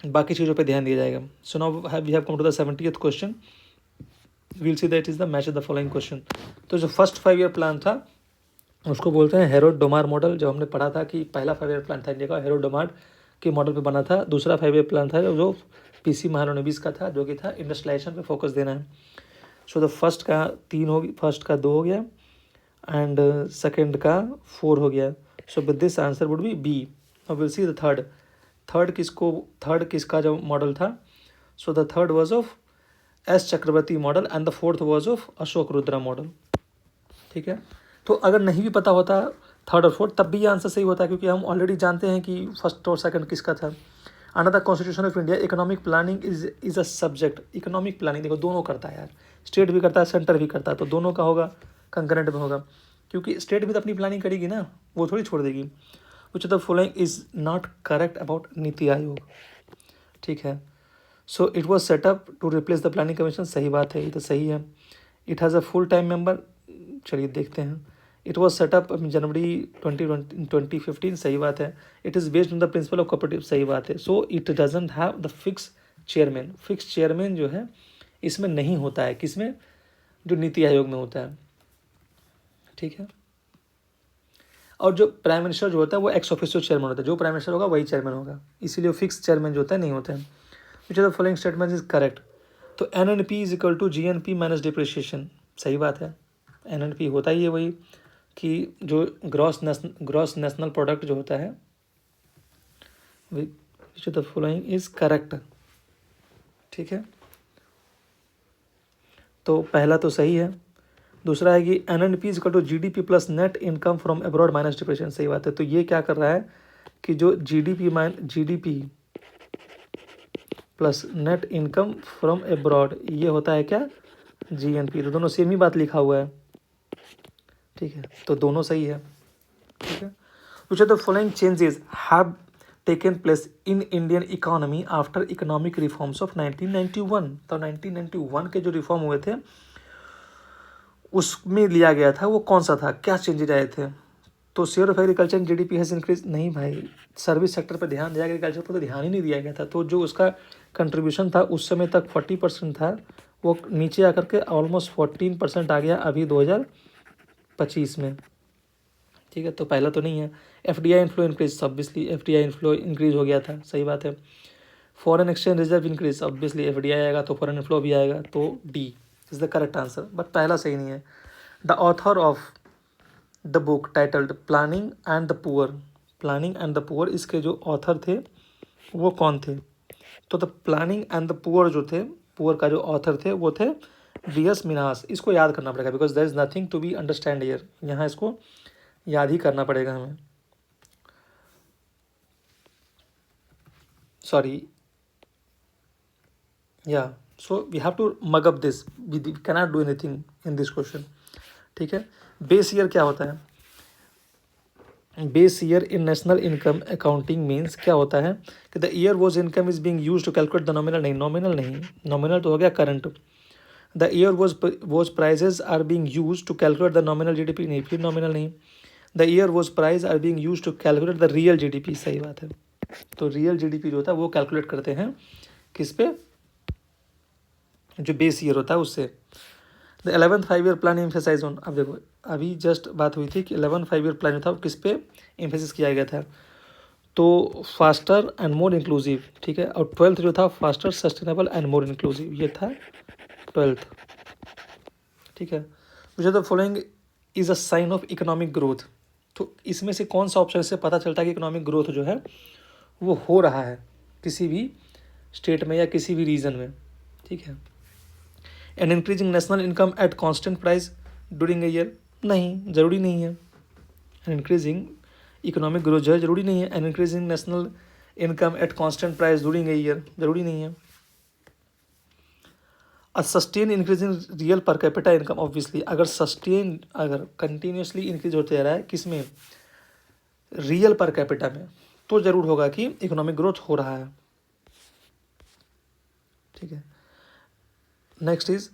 बाकी चीज़ों पे ध्यान दिया जाएगा। So now we have come to the 70th question. We'll see that is the match the following question. तो जो फर्स्ट 5 ईयर प्लान था उसको बोलते हैं हेरोड डोमार मॉडल। जब हमने पढ़ा था कि पहला 5 ईयर प्लान था इंडिया का हेरोड डोमार के मॉडल पे बना था। दूसरा 5 ईयर प्लान था जो पीसी महालनोबिस का था, जो कि था इंडस्ट्रियलाइजेशन पे फोकस देना है। सो द फर्स्ट का 3 हो गया, फर्स्ट का 2 हो गया एंड सेकेंड का 4 हो गया। So with this answer would be B. Now will see the third किसका जो मॉडल था। So the third was of S Chakravarty model and the fourth was of Ashok Rudra model, ठीक है। तो अगर नहीं भी पता होता थर्ड और फोर्थ तब भी ये आंसर सही होता है, क्योंकि हम ऑलरेडी जानते हैं कि फर्स्ट और सेकंड किसका था। Under the constitution of India economic planning is a subject. Economic planning देखो दोनों करता है यार, स्टेट भी करता है सेंटर भी करता है, तो दोनों का होगा, कंकरेंट में होगा, क्योंकि स्टेट भी तो अपनी प्लानिंग करेगी ना, वो थोड़ी छोड़ देगी। Which of the following is not correct about NITI Aayog, ठीक है। So it was set up to replace the planning commission, सही बात है, ये तो सही है। It has a full time member, चलिए देखते हैं। इट वॉज सेटअप जनवरी 2015, सही बात है। It is based on the principle of cooperative, सही बात है। So it doesn't have the fix chairman. Fix chairman जो है इसमें नहीं होता है, किसमें, जो नीति आयोग में होता है, ठीक है। और जो प्राइम मिनिस्टर जो होता है वो एक्स ऑफिशियो चेयरमैन होता है, जो प्राइम मिनिस्टर होगा वही चेयरमैन होगा, इसीलिए फिक्स चेयरमैन जो होता है नहीं होता है। Which of the following statement is correct. तो NNP is equal to GNP minus depreciation, सही बात है। NNP होता ही है वही कि जो ग्रॉस नेशनल प्रोडक्ट जो होता है, which of the following is correct, ठीक है। तो पहला तो सही है। दूसरा है कि NNP is equal to GDP plus net income from abroad minus depression, सही बात है। तो ये क्या कर रहा है कि जो GDP plus net income from abroad, ये होता है क्या, GNP। तो दोनों सेम ही बात लिखा हुआ है, ठीक है, तो दोनों सही है, ठीक है। Which of the following changes have taken place in Indian economy after economic reforms of 1991। तो 1991 के जो रिफॉर्म हुए थे उसमें लिया गया था, वो कौन सा था, क्या चेंजेज आए थे। तो share of agriculture in GDP has increase, नहीं भाई, सर्विस सेक्टर पर ध्यान दिया, एग्रीकल्चर पर तो ध्यान ही नहीं दिया गया था। तो जो उसका कंट्रीब्यूशन था उस समय तक 40% था, वो नीचे आकर के ऑलमोस्ट 14% आ गया अभी 2025 में। ठीक है, तो पहला तो नहीं है। FDI inflow increase, obviously FDI inflow increase हो गया था, सही बात है। Foreign exchange reserve increase, obviously FDI आएगा तो फॉरेन इनफ्लो भी आएगा, तो D is the correct answer, but पहला सही नहीं है। The author of the book titled planning and the poor, planning and the poor, इसके जो ऑथर थे वो कौन थे? तो the planning and the poor जो थे, पुअर का जो ऑथर थे वो थे वी.एस. मिन्हास। इसको याद करना पड़ेगा because there is nothing to be understand here, यहाँ इसको याद ही करना पड़ेगा हमें। सॉरी, या so we have to mug up this, we cannot do anything in this question. ठीक है, बेस ईयर क्या होता है? Base year in national income accounting means क्या होता है कि the year was income is being used to calculate the nominal, नहीं नॉमिनल नहीं, नॉमिनल तो हो गया current. The year was prices are being used to calculate the nominal GDP, नहीं फिर नॉमिनल नहीं। The year was price are being used to calculate the real GDP, सही बात है। तो रियल जीडीपी जो होता है वो कैलकुलेट करते हैं किस पे? जो बेस ईयर होता है उससे। The 11th 5 year plan emphasise on, अब देखो अभी जस्ट बात हुई थी कि 11th 5 ईयर प्लान जो था वो किस पे एम्फेसिस किया गया था? तो फास्टर एंड मोर इंक्लूसिव, ठीक है। और 12th जो था faster, sustainable and more inclusive, ये था 12th। ठीक है, मुझे the following is a sign of economic growth, तो इसमें से कौन सा ऑप्शन से पता चलता है कि इकोनॉमिक ग्रोथ जो है वो हो रहा है किसी भी स्टेट में या किसी भी रीजन में? ठीक है। An increasing national income at constant price during a year, नहीं ज़रूरी नहीं है। एन इंक्रीजिंग इकोनॉमिक ग्रोथ जो है ज़रूरी नहीं है। An increasing national income at constant price during a year, ज़रूरी नहीं है। अ सस्टेन इंक्रीज इन रियल पर कैपिटा इनकम, ऑब्वियसली अगर सस्टेन, अगर कंटिन्यूसली इंक्रीज होते रहा है किस में? रियल पर कैपिटा में, तो ज़रूर होगा कि इकोनॉमिक ग्रोथ हो रहा है। ठीक है, next is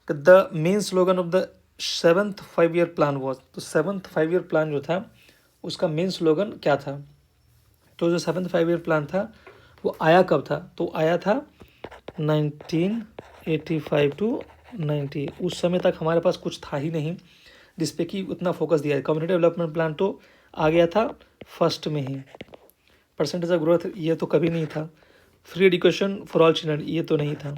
the main slogan of the 7th 5 year plan was, तो 7th 5 ईयर प्लान जो था उसका मेन स्लोगन क्या था? तो जो 7th 5 ईयर प्लान था वो आया कब था? तो आया था 1985 टू 90, उस समय तक हमारे पास कुछ था ही नहीं जिसपे कि उतना फोकस दिया है। कम्युनिटी डेवलपमेंट प्लान तो आ गया था फर्स्ट में ही। परसेंटेज ऑफ ग्रोथ ये तो कभी नहीं था। Free education for all children ये तो नहीं था।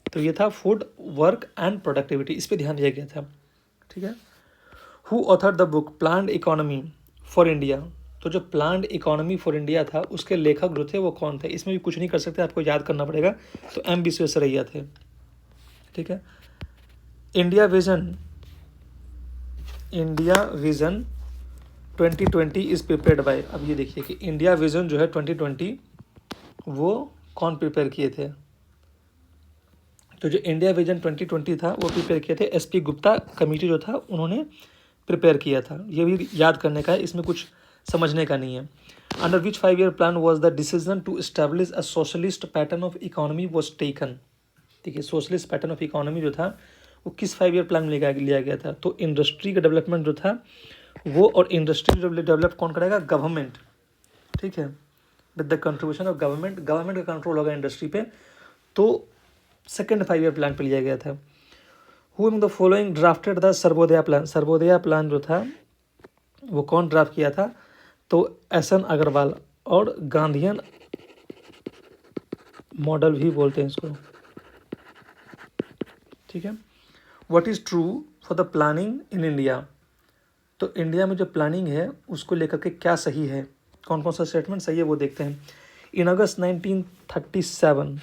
तो ये था फूड, वर्क एंड प्रोडक्टिविटी, इस पर ध्यान दिया गया था। ठीक है। Who author the book planned economy for India, तो जो प्लान्ड इकोनॉमी फॉर इंडिया था उसके लेखक जो थे वो कौन थे? इसमें भी कुछ नहीं कर सकते, आपको याद करना पड़ेगा। तो एम विश्वेश्वरैया थे। ठीक है। India vision, India vision 2020 is prepared by, अब ये देखिए कि इंडिया विजन जो है 2020 वो कौन प्रिपेयर किए थे? तो जो इंडिया विजन 2020 था वो प्रिपेयर किए थे एसपी गुप्ता कमेटी जो था उन्होंने प्रिपेयर किया था। ये भी याद करने का है, इसमें कुछ समझने का नहीं है। Under which 5 year plan was the decision to establish a socialist pattern of economy was taken? देखिए सोशलिस्ट पैटर्न ऑफ इकोनॉमी जो था वो किस 5 ईयर प्लान में लिया गया था? तो इंडस्ट्री का डेवलपमेंट जो था वो, और इंडस्ट्री डेवलप कौन कराएगा? गवर्नमेंट। ठीक है, with the contribution of government, government का कंट्रोल होगा इंडस्ट्री पे। तो सेकेंड 5 ईयर प्लान पे लिया गया था। Who in the following drafted the Sarvodaya plan, Sarvodaya plan जो था वो कौन ड्राफ्ट किया था? तो एस.एन. अग्रवाल, और गांधीयन मॉडल भी बोलते हैं इसको। ठीक है। What is true for the planning in India, तो इंडिया में जो प्लानिंग है उसको लेकर के क्या सही है, कौन कौन सा स्टेटमेंट सही है वो देखते हैं। In August 1937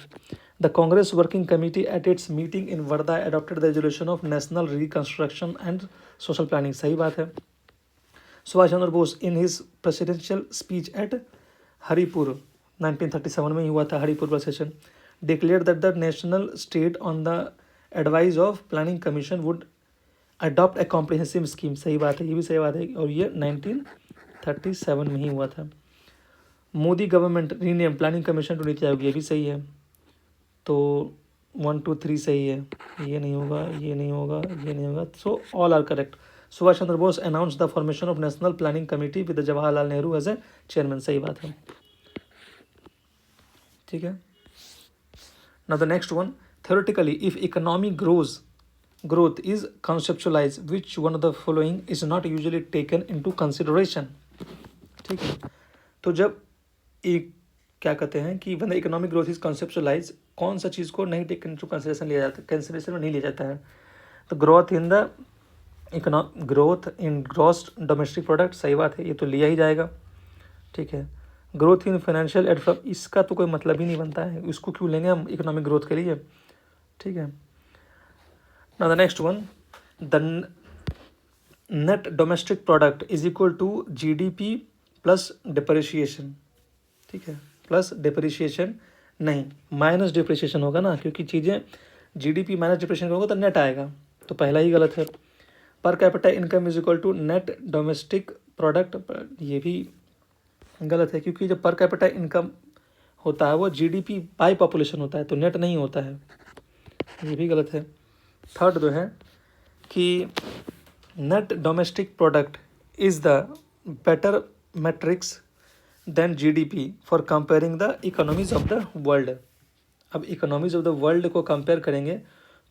the Congress working committee at its meeting in Wardha adopted the resolution of national reconstruction and social planning, सही बात है। Subhash Chandra Bose in his presidential speech at Haripur 1937 में ही हुआ था, Haripur session, declare that the national state on the advice of planning commission would adopt a comprehensive scheme, सही बात है, ये भी सही बात है, और ये 1937 में ही हुआ था। Modi government rename planning commission to NITI Aayog, ये भी सही है। तो 1 2 3 सही है, ये नहीं होगा, ये नहीं होगा, ये नहीं होगा, so all are correct. Subhash Chandra Bose announce the formation of national planning committee with Jawaharlal Nehru as a chairman. सही बात है, ठीक है। Now the next one, theoretically if economic growth is conceptualized, which one of the following is not usually taken into consideration? ठीक है, तो जब एक क्या कहते हैं कि when the economic growth is conceptualized, कौन सा चीज़ को नहीं टेकन into consideration लिया जाता है, कंसिडरेशन में नहीं लिया जाता है? तो growth in gross domestic product, सही बात है, ये तो लिया ही जाएगा, ठीक है। ग्रोथ इन फाइनेंशियल एड, इसका तो कोई मतलब ही नहीं बनता है, इसको क्यों लेंगे हम इकोनॉमिक ग्रोथ के लिए, ठीक है। Now the next one, the net domestic product is equal to GDP plus depreciation, ठीक है, प्लस डिप्रिशिएशन नहीं, माइनस डिप्रिशिएशन होगा ना, क्योंकि चीज़ें जीडीपी माइनस डिप्रिशिएशन होगा तो नेट आएगा, तो पहला ही गलत है। Per capita income is equal to net domestic product, ये भी गलत है, क्योंकि जब पर कैपिटा इनकम होता है वो जीडीपी बाय पॉपुलेशन होता है, तो नेट नहीं होता है, ये भी गलत है। थर्ड जो है कि net domestic product is the better matrix than GDP for comparing the economies of the world. अब इकोनॉमीज ऑफ द वर्ल्ड को कंपेयर करेंगे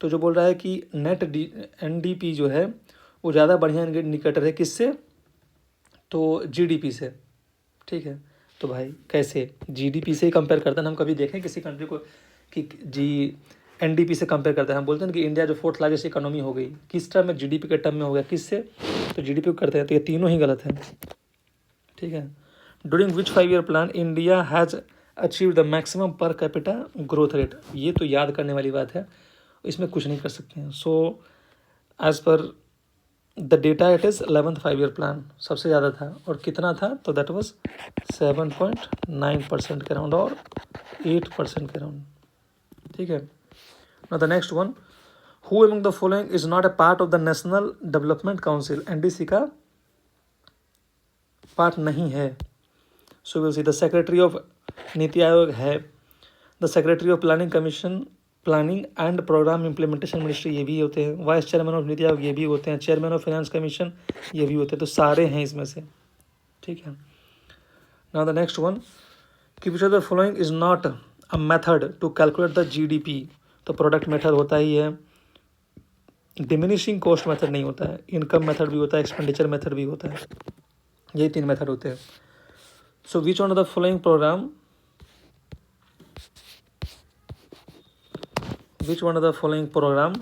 तो जो बोल रहा है कि नेट एनडीपी जो है वो ज़्यादा बढ़िया इंडिकेटर है, किससे? तो जीडीपी से, ठीक है। तो भाई कैसे जीडीपी से ही कंपेयर करते हैं? हम कभी देखें किसी कंट्री को कि जी एनडीपी से कंपेयर करते हैं? हम बोलते हैं कि इंडिया जो फोर्थ लार्जेस्ट इकोनॉमी हो गई, किस टर्म में? जीडीपी के टर्म में हो गया, किससे? तो जीडीपी को करते हैं, तो ये तीनों ही गलत है, ठीक है। During which 5 year plan India has achieve the maximum per capita growth rate, ये तो याद करने वाली बात है, इसमें कुछ नहीं कर सकते हैं। So as per the data it is 11th 5 year plan सबसे ज़्यादा था, और कितना था? तो दैट वाज 7.9% के राउंड और 8% के राउंड, ठीक है। Now the next one, who among the following is not a part of the national development council? NDC का पार्ट नहीं है। So will see the secretary of NITI Aayog है, the secretary of planning commission, planning and programme implementation ministry ये भी होते हैं, vice chairman of NITI Aayog ये भी होते हैं, चेयरमैन ऑफ फाइनेंस कमीशन ये भी होते हैं, तो सारे हैं इसमें से, ठीक है। नाउ द नेक्स्ट वन, कि which of the following is not a method to calculate the GDP? तो प्रोडक्ट मेथड होता ही है, डिमिनिशिंग कॉस्ट मेथड नहीं होता है, इनकम मेथड भी होता है, एक्सपेंडिचर मेथड भी होता है, यही 3 मेथड होते हैं। So which one of the following programme, which one of the following program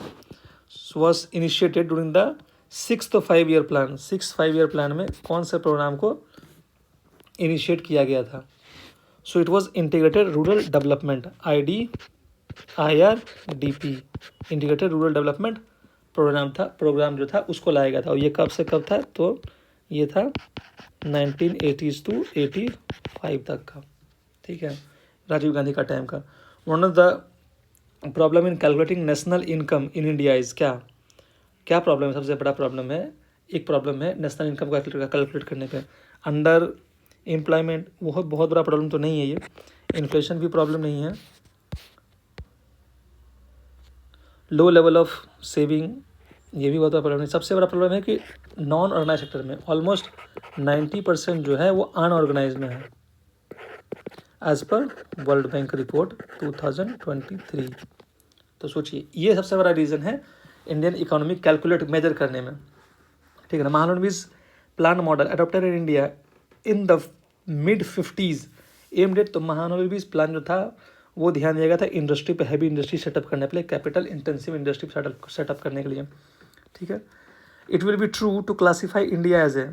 was initiated during the 6th 5 year plan? 6th 5 year plan में कौन से प्रोग्राम को इनिशिएट किया गया था? So it was integrated rural development, IRDP, integrated rural development programme था, programme जो था उसको लाया गया था, और ये कब से कब था? तो ये था 1980s to 85 तक का, ठीक है, राजीव गांधी का टाइम का। One of the problem in calculating national income in India is, क्या प्रॉब्लम है? सबसे बड़ा प्रॉब्लम है, एक प्रॉब्लम है नेशनल इनकम को कैलकुलेट करने पे, अंडर एम्प्लॉयमेंट, बहुत बड़ा प्रॉब्लम तो नहीं है ये, इन्फ्लेशन भी प्रॉब्लम नहीं है, लो लेवल ऑफ सेविंग ये भी बहुत बड़ा प्रॉब्लम है। सबसे बड़ा प्रॉब्लम है कि नॉन ऑर्गेनाइज सेक्टर में ऑलमोस्ट 90% जो है वो अनऑर्गेनाइज में है, as per world bank report 2023। तो सोचिए ये सबसे बड़ा रीज़न है इंडियन इकोनॉमी कैलकुलेट मेजर करने में, ठीक है ना। Mahalanobis plan model adopted in India in the mid 50s aimed at, तो महालनोबिस प्लान जो था वो ध्यान दिया गया था इंडस्ट्री पे, हैवी इंडस्ट्री सेटअप करने के लिए, कैपिटल इंटेंसिव इंडस्ट्री सेटअप करने के लिए, ठीक है। It will be true to classify India as a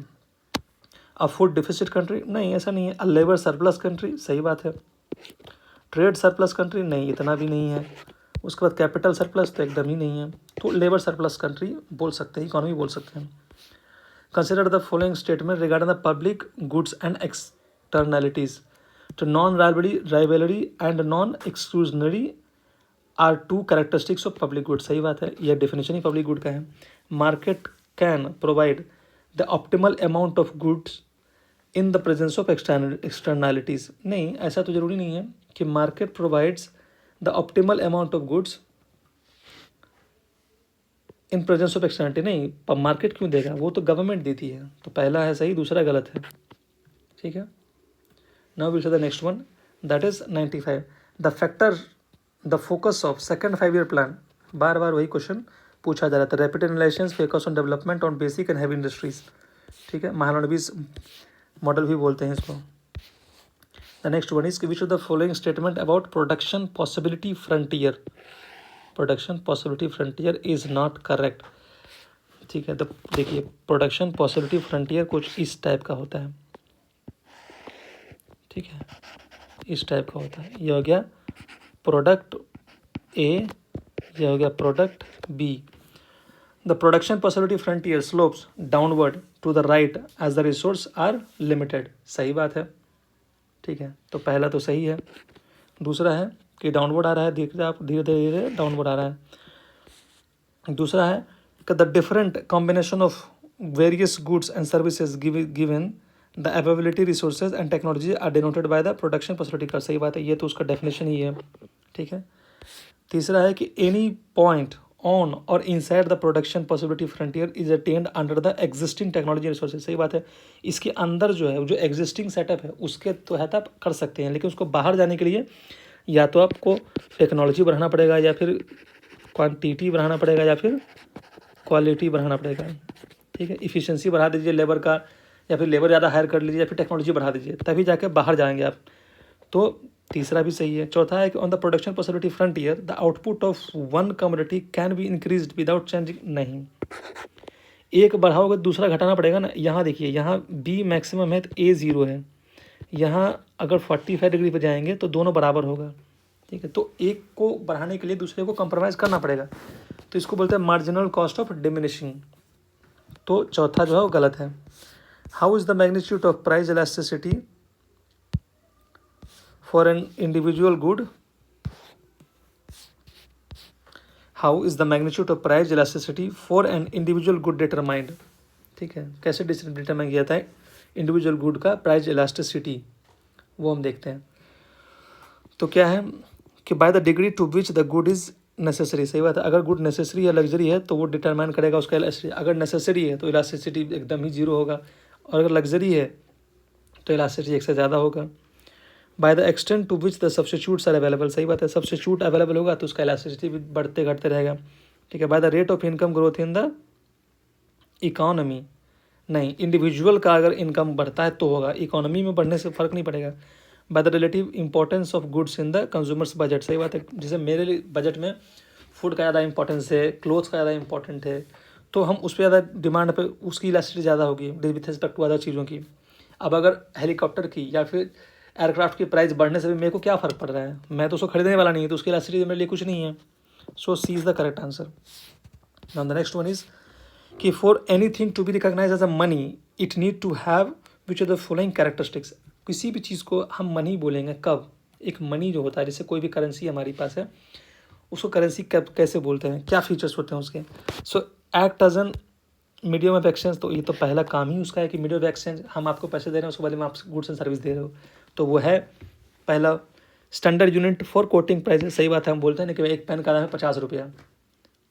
food deficit country? नहीं, ऐसा नहीं है। A labour surplus country? सही बात है। Trade surplus country? नहीं, इतना भी नहीं है। उसके बाद कैपिटल सरप्लस? तो एकदम ही नहीं है। तो लेबर सरप्लस कंट्री बोल सकते हैं, इकोनॉमी बोल सकते हैं। Consider the following statement regarding the public goods and externalities. तो non rivalry and non exclusionary are 2 characteristics of public good. सही बात है, यह डेफिनेशन ही पब्लिक गुड का है। Market can provide the optimal amount of goods in the presence of externalities. नहीं, ऐसा तो जरूरी नहीं है कि market provides the optimal amount of goods in presence of externality नहीं, मार्केट क्यों देगा, वो तो गवर्नमेंट देती है। तो पहला है सही, दूसरा गलत है। ठीक है, now will see the next one, that is 95 the factor the focus of second 5 year plan. बार बार वही क्वेश्चन पूछा जा रहा था। Rapid analysis focus on development on basic and heavy industries. ठीक है, महालनोबिस मॉडल भी बोलते हैं इसको। The next one is which of the following statement about production possibility frontier. Production possibility frontier is not correct. ठीक है, तो देखिए प्रोडक्शन पॉसिबिलिटी फ्रंटियर कुछ इस टाइप का होता है। ठीक है, इस टाइप का होता है। ये हो गया प्रोडक्ट ए, ये हो गया product B. The production possibility frontier slopes downward to the right as the resource are limited. सही बात है। ठीक है, तो पहला तो सही है। दूसरा है कि डाउनवर्ड आ रहा है, देख रहे आप, धीरे धीरे डाउनवर्ड आ रहा है। दूसरा है कि the different combination of various goods and services given the availability resources and technology are denoted by the production possibility का। सही बात है, ये तो उसका डेफिनेशन ही है। ठीक है, तीसरा है कि एनी पॉइंट ऑन और inside the production possibility frontier is attend under the existing technology resources. सही बात है, इसके अंदर जो है, जो एग्जिस्टिंग सेटअप है उसके तहत आप कर सकते हैं, लेकिन उसको बाहर जाने के लिए या तो आपको टेक्नोलॉजी बढ़ाना पड़ेगा, या फिर क्वांटिटी बढ़ाना पड़ेगा, या फिर क्वालिटी बढ़ाना पड़ेगा। ठीक है, इफिशियंसी बढ़ा दीजिए लेबर का, या फिर लेबर ज़्यादा हायर कर लीजिए, या फिर टेक्नोलॉजी बढ़ा दीजिए, तभी जाके बाहर जाएंगे आप। तो तीसरा भी सही है। चौथा है कि on the production possibility frontier the output of one commodity can be increased without changing. नहीं, एक बढ़ाओगे दूसरा घटाना पड़ेगा ना। यहाँ देखिए, यहाँ बी मैक्सिमम है तो ए 0 है। यहाँ अगर 45 डिग्री पर जाएंगे तो दोनों बराबर होगा। ठीक है, तो एक को बढ़ाने के लिए दूसरे को कंप्रोमाइज़ करना पड़ेगा, तो इसको बोलते हैं मार्जिनल कॉस्ट ऑफ डिमिनिशिंग। तो चौथा जो है वो गलत है। How is the magnitude of price elasticity for an individual good. How is the magnitude of price elasticity for an individual good determined. ठीक है, कैसे डिटरमाइन किया था इंडिविजुअल गुड का प्राइस इलास्टिसिटी, वो हम देखते हैं। तो क्या है कि by the degree to which the good is necessary. सही बात है, अगर गुड नेसेसरी या लग्जरी है तो वो डिटरमाइन करेगा उसका इलास्टिसिटी। अगर नेसेसरी है तो इलास्टिसिटी एकदम ही 0 होगा, और अगर लग्जरी है तो इलास्टिसिटी 1 से ज़्यादा होगा। By the extent to which the substitutes are available. सही बात है, सब्स्टिट्यूट अवेलेबल होगा तो उसका इलास्टिसिटी भी बढ़ते घटते रहेगा। ठीक है, by the rate of income growth in the economy. नहीं, इंडिविजुअल का अगर इनकम बढ़ता है तो होगा, इकोनॉमी में बढ़ने से फ़र्क नहीं पड़ेगा। By the relative importance of goods in the consumers budget. सही बात है, जैसे मेरे लिए बजट में फूड का ज़्यादा इंपॉर्टेंस है, क्लोथ्स का ज़्यादा इंपॉर्टेंट है, तो हम उस पर ज़्यादा डिमांड पे उसकी इलास्टिसिटी ज़्यादा होगी विथ रिस्पेक्ट टू अदर चीज़ों की। अब अगर हेलीकॉप्टर की या फिर एयरक्राफ्ट की प्राइस बढ़ने से भी मेरे को क्या फ़र्क पड़ रहा है, मैं तो उसको खरीदने वाला नहीं है, तो उसकी इलास्टिसिटी मेरे लिए कुछ नहीं है। So C is the correct answer. Now the next one is कि for anything to be recognise as a money it need to have which are the following characteristics. किसी भी चीज़ को हम मनी बोलेंगे कब, एक मनी जो होता है, जैसे कोई भी करेंसी हमारे पास है उसको करेंसी कब कैसे बोलते हैं, क्या फीचर्स होते हैं उसके। So act as an medium of exchange, तो ये तो पहला काम ही उसका है कि मीडियम ऑफ एक्सचेंज, हम आपको पैसे दे रहे हैं उसके बदले में आप गुड्स एंड सर्विस दे रहे हो, तो वो है पहला। Standard unit for coating price. सही बात है, हम बोलते हैं ना कि एक पेन का दाम है 50 रुपया,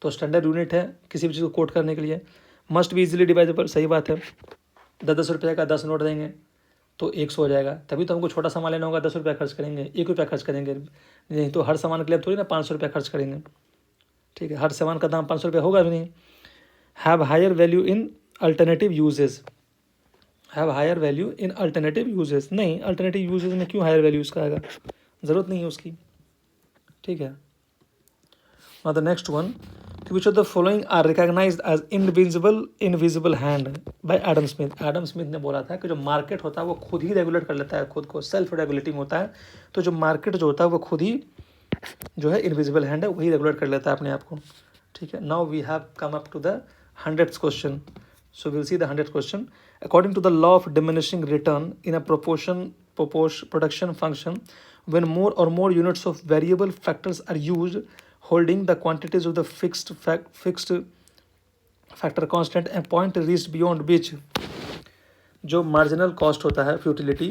तो स्टैंडर्ड यूनिट है किसी भी चीज़ को कोट करने के लिए। Must be easily divisible. सही बात है, 10-10 रुपये का 10 नोट देंगे तो 100 हो जाएगा, तभी तो हमको छोटा सामान लेना होगा 10 रुपया खर्च करेंगे, 1 रुपया खर्च करेंगे, नहीं तो हर सामान के लिए थोड़ी ना 500 रुपया खर्च करेंगे। ठीक है, हर सामान का दाम 500 रुपया होगा भी नहीं। Have higher value in alternative uses. Have higher value in alternative uses, नहीं, अल्टरनेटिव यूजेस में क्यों हायर वैल्यू उसका आएगा, ज़रूरत नहीं है उसकी। ठीक है, now the next one, which of the following are recognized as invisible hand by Adam Smith. Adam Smith ने बोला था कि जो मार्केट होता है वो खुद ही रेगुलेट कर लेता है खुद को, सेल्फ रेगुलेटिंग होता है। तो जो मार्केट जो होता है वो खुद ही जो है इनविजिबल हैंड है, वही रेगुलेट कर लेता है अपने आप को। ठीक है, now we have come up to the 100th question. So will see the 100th question. According to the law of diminishing return in a production function, when more or more units of variable factors are used, holding the quantities of the fixed factor constant, a point reached beyond which जो marginal cost होता है futility,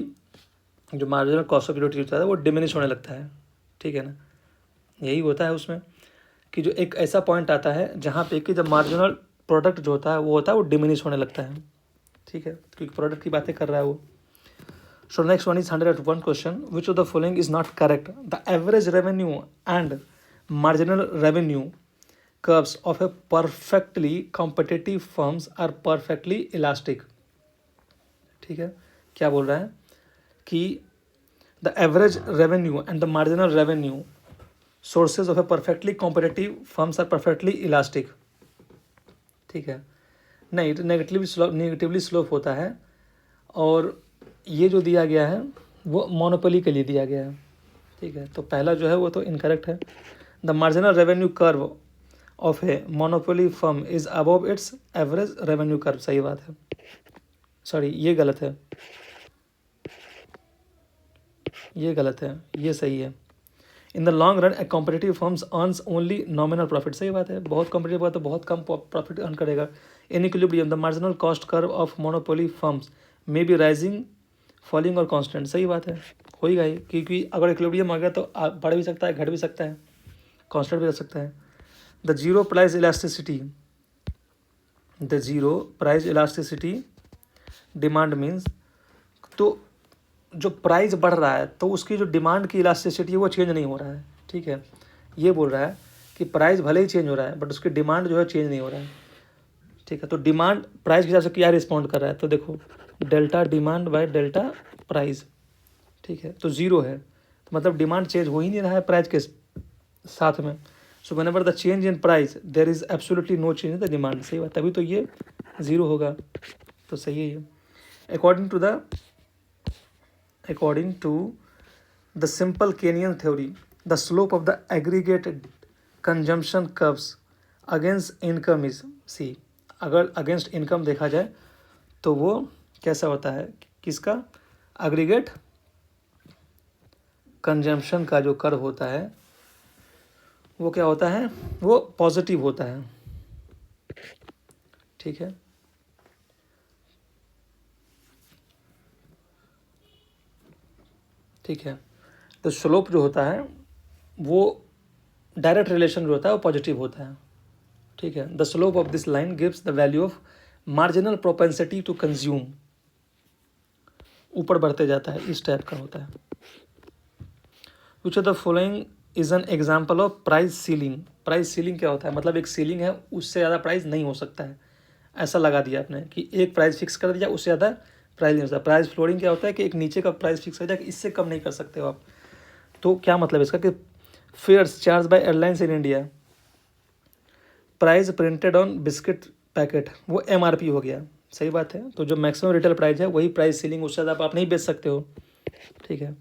जो marginal cost of utility होता है वो diminish होने लगता है। ठीक है ना, यही होता है उसमें कि जो एक ऐसा पॉइंट आता है जहाँ पे कि जब मार्जिनल प्रोडक्ट जो होता है वो डिमिनिश होने लगता है, ठीक है, क्योंकि प्रोडक्ट की बातें कर रहा है वो। So next one is 101 question, which of the following is not correct? The average revenue and marginal revenue curves of a perfectly competitive firms are perfectly elastic। ठीक है, क्या बोल रहा है कि the average revenue and the marginal revenue sources of a perfectly competitive firms are perfectly elastic. ठीक है, नहीं नेगेटिवली स्लोप होता है, और ये जो दिया गया है वो मोनोपोली के लिए दिया गया है। ठीक है, तो पहला जो है वो तो इनकरेक्ट है। The marginal revenue curve of a monopoly firm is above it's average revenue curve, सही बात है। सॉरी, ये गलत है, ये गलत है, ये सही है। In the long run A competitive firms earns only nominal profit, सही बात है। बहुत कॉम्पिटिटिव हुआ तो बहुत कम प्रॉफिट अर्न करेगा। In equilibrium the marginal cost curve of monopoly firms may be rising, falling और कांस्टेंट, सही बात है, होगा ही, क्योंकि अगर इक्विलिब्रियम आ गया तो बढ़ भी सकता है, घट भी सकता है, कांस्टेंट भी रह सकता है। The zero price elasticity, the zero price elasticity demand means, तो जो प्राइस बढ़ रहा है तो उसकी जो डिमांड की इलास्टिसिटी है वो चेंज नहीं हो रहा है। ठीक है, ये बोल रहा है कि प्राइस भले ही चेंज हो रहा है बट उसकी डिमांड जो है चेंज नहीं हो रहा है। ठीक है, तो डिमांड प्राइस के हिसाब से क्या रिस्पॉन्ड कर रहा है, तो देखो delta demand by delta price. ठीक है, तो ज़ीरो है, तो मतलब डिमांड चेंज हो ही नहीं रहा है प्राइस के साथ में। So whenever the change in price there is absolutely no change in the demand, सही बात, तभी तो ये ज़ीरो होगा, तो सही है ये। According to the simple Keynesian theory, the slope of the aggregate consumption curves against income is C। अगर against income देखा जाए तो वो कैसा होता है, किसका, aggregate consumption का जो कर्व होता है वो क्या होता है, वो पॉजिटिव होता है। ठीक है, ठीक है, तो स्लोप जो होता है वो डायरेक्ट रिलेशन जो होता है वो पॉजिटिव होता है। ठीक है, the slope of this line gives the value of marginal propensity to consume, ऊपर बढ़ते जाता है, इस टाइप का होता है। Which of the following is an example of price ceiling. Price ceiling क्या होता है, मतलब एक सीलिंग है, उससे ज़्यादा प्राइस नहीं हो सकता है, ऐसा लगा दिया आपने कि एक प्राइस फिक्स कर दिया, उससे ज़्यादा प्राइस नहीं होता। प्राइस फ्लोरिंग क्या होता है कि एक नीचे का प्राइस फिक्स हो जाए कि इससे कम नहीं कर सकते हो आप। तो क्या मतलब इसका कि fares charge by airlines in India, price printed on biscuit packet, वो MRP हो गया, सही बात है। तो जो मैक्सिमम रिटेल प्राइस है वही प्राइस सीलिंग, उससे ज़्यादा आप नहीं बेच सकते हो। ठीक है,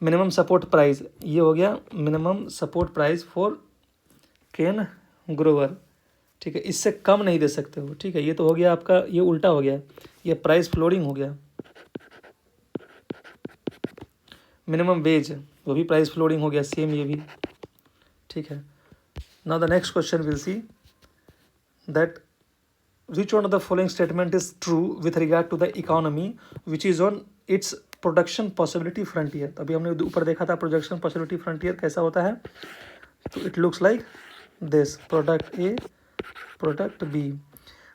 मिनिमम सपोर्ट प्राइस, ये हो गया मिनिमम सपोर्ट प्राइस फॉर केन ग्रोवर। ठीक है, इससे कम नहीं दे सकते हो। ठीक है, ये तो हो गया आपका, ये उल्टा हो गया, ये प्राइस फ्लोरिंग हो गया। मिनिमम वेज, वो भी प्राइस फ्लोरिंग हो गया, सेम ये भी। ठीक है, now the next question will see that which one of the following statement is true with regard to the economy which is on its production possibility frontier। अभी हमने ऊपर देखा था production possibility frontier कैसा होता है, तो it looks like this: product A, product B,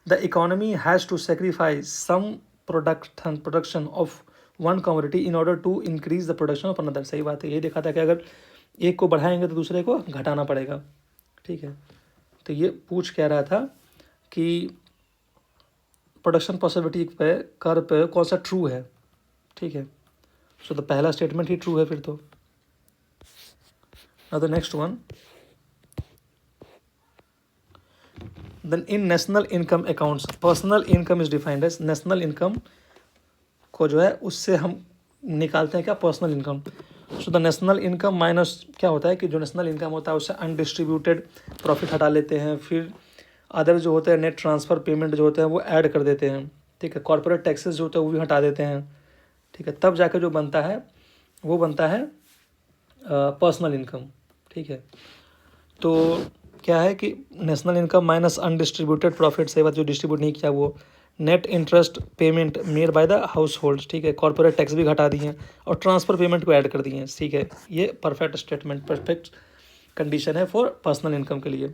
the economy has to sacrifice some production of one commodity in order to increase the production of another। सही बात है, ये देखा था कि अगर एक को बढ़ाएंगे तो दूसरे को घटाना पड़ेगा। ठीक है, तो ये पूछ कह रहा था कि प्रोडक्शन पॉसिबिलिटी पे कर्व पे कौन सा ट्रू है। ठीक है, सो तो पहला स्टेटमेंट ही ट्रू है फिर तो। Now the next one, then in national income accounts personal income is defined as, national income को जो है उससे हम निकालते हैं क्या, personal income. So the national income minus क्या होता है कि जो नेशनल इनकम होता है उससे अनडिस्ट्रीब्यूटेड प्रॉफिट हटा लेते हैं, फिर अदर जो होते हैं नेट ट्रांसफ़र पेमेंट जो होते हैं वो ऐड कर देते हैं। ठीक है, कॉर्पोरेट टैक्सेस जो होते हैं वो भी हटा देते हैं। ठीक है, तब जाकर जो बनता है वो बनता है पर्सनल इनकम। ठीक है, तो क्या है कि national income minus undistributed profit, से बात जो डिस्ट्रीब्यूट नहीं किया वो, net interest payment made by the house hold. ठीक है, कॉर्पोरेट टैक्स भी घटा दिए और ट्रांसफ़र पेमेंट को ऐड कर दिए। ठीक है, ये परफेक्ट स्टेटमेंट, परफेक्ट कंडीशन है फॉर पर्सनल इनकम के लिए।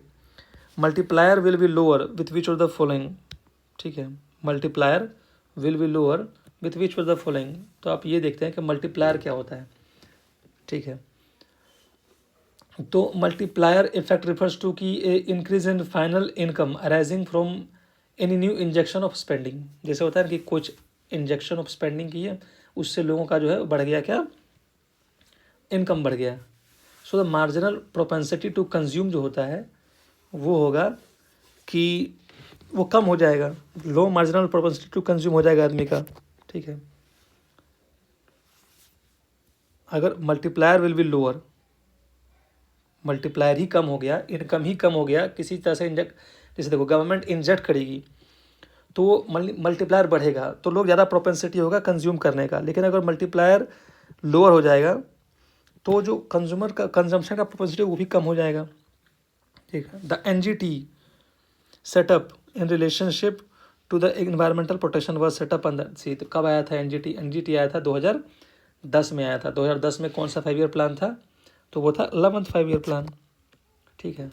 Multiplier will be lower with which of the following, ठीक है, multiplier will be lower with which of the following. तो आप ये देखते हैं कि मल्टीप्लायर क्या होता है, ठीक है। तो मल्टीप्लायर इफेक्ट रिफर्स टू की increase in final income arising from any new injection of spending. जैसे होता है कि कुछ इंजेक्शन ऑफ स्पेंडिंग की है, उससे लोगों का जो है बढ़ गया क्या, इनकम बढ़ गया। So the marginal propensity to consume जो होता है वो होगा कि वो कम हो जाएगा, low marginal propensity to consume हो जाएगा आदमी का, ठीक है। अगर multiplier will be lower, multiplier ही कम हो गया, इनकम ही कम हो गया किसी तरह से इंजेक्ट, जैसे देखो गवर्नमेंट इंजेक्ट करेगी तो मल्टीप्लायर बढ़ेगा तो लोग ज़्यादा प्रोपेंसिटी होगा कंज्यूम करने का। लेकिन अगर मल्टीप्लायर लोअर हो जाएगा तो जो कंज्यूमर का कंजम्पशन का प्रोपेंसिटी वो भी कम हो जाएगा, ठीक है। The NGT setup in relationship to the environmental protection was setup under C. तो कब आया था NGT आया था 2010 में आया था। 2010 में कौन सा 5 ईयर प्लान था, तो वो था 11th 5 ईयर प्लान, ठीक है।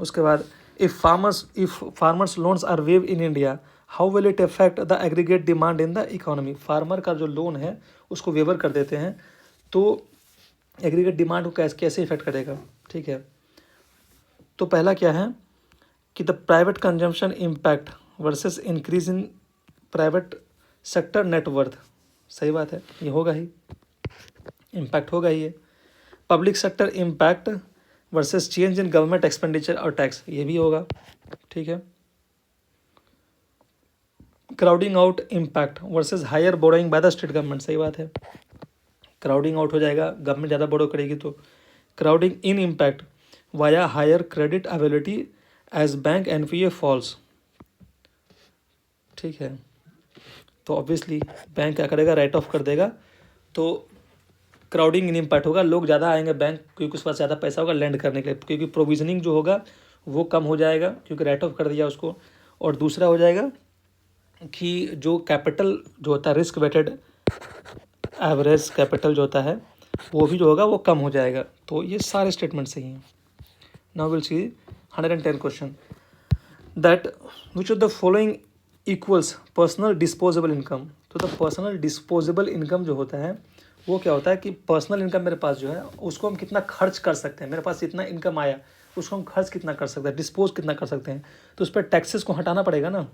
उसके बाद if farmers loans are waive in India how will it affect the aggregate demand in the economy. Farmer का जो लोन है उसको वेवर कर देते हैं तो एग्रीगेट डिमांड को कैसे इफेक्ट करेगा, ठीक है। तो पहला क्या है कि the private consumption impact versus increase in private sector net worth. सही बात है, ये होगा ही, इम्पैक्ट होगा ही है। Public sector impact versus change in government expenditure और टैक्स, ये भी होगा, ठीक है। Crowding out impact versus higher borrowing by the state government, सही बात है, क्राउडिंग आउट हो जाएगा, गवर्नमेंट ज़्यादा बोरो करेगी। तो crowding in impact via higher credit availability as bank NPA falls, ठीक है। तो ऑब्वियसली बैंक क्या करेगा, राइट ऑफ कर देगा, तो क्राउडिंग इन इम्पैक्ट होगा, लोग ज़्यादा आएंगे बैंक क्योंकि उसके पास ज़्यादा पैसा होगा लैंड करने के लिए, क्योंकि प्रोविजनिंग जो होगा वो कम हो जाएगा क्योंकि राइट ऑफ कर दिया उसको। और दूसरा हो जाएगा कि जो कैपिटल जो होता है रिस्क वेटेड एवरेज कैपिटल जो होता है वो भी जो होगा वो कम हो जाएगा। तो ये सारे स्टेटमेंट सही हैं। Now will C 110 question that which of the following equals personal disposable income. तो द पर्सनल डिस्पोजेबल इनकम जो होता है वो क्या होता है कि पर्सनल इनकम मेरे पास जो है उसको हम कितना खर्च कर सकते हैं, मेरे पास इतना इनकम आया उसको हम खर्च कितना कर सकते हैं, डिस्पोज कितना कर सकते हैं, तो उस पर टैक्सेस को हटाना पड़ेगा ना।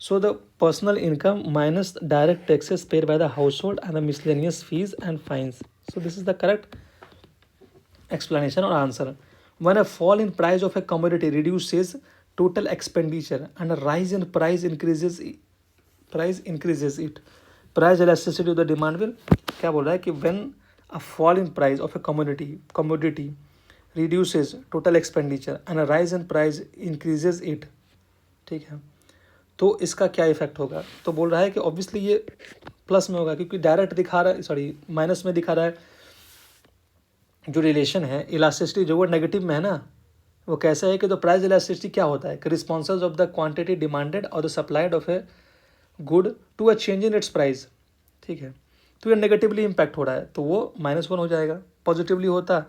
So the personal income minus direct taxes paid by the household and the miscellaneous fees and fines. So this is the correct explanation or answer. When a fall in price of a commodity reduces total expenditure and a rise in price increases it, price elasticity of the demand will, क्या बोल रहा है कि when a fall in price of a commodity reduces total expenditure and a rise in price increases it, ठीक है। तो इसका क्या इफेक्ट होगा, तो बोल रहा है कि ऑब्वियसली ये प्लस में होगा क्योंकि डायरेक्ट दिखा रहा है, सॉरी माइनस में दिखा रहा है। जो रिलेशन है इलास्टिसिटी जो वो नेगेटिव में है ना, वो कैसा है कि तो प्राइस इलास्टिसिटी क्या होता है कि responses of the quantity demanded और the supplied of a good to a change in its price, ठीक है। तो ये नेगेटिवली इम्पैक्ट हो रहा है तो वो -1 हो जाएगा, पॉजिटिवली होता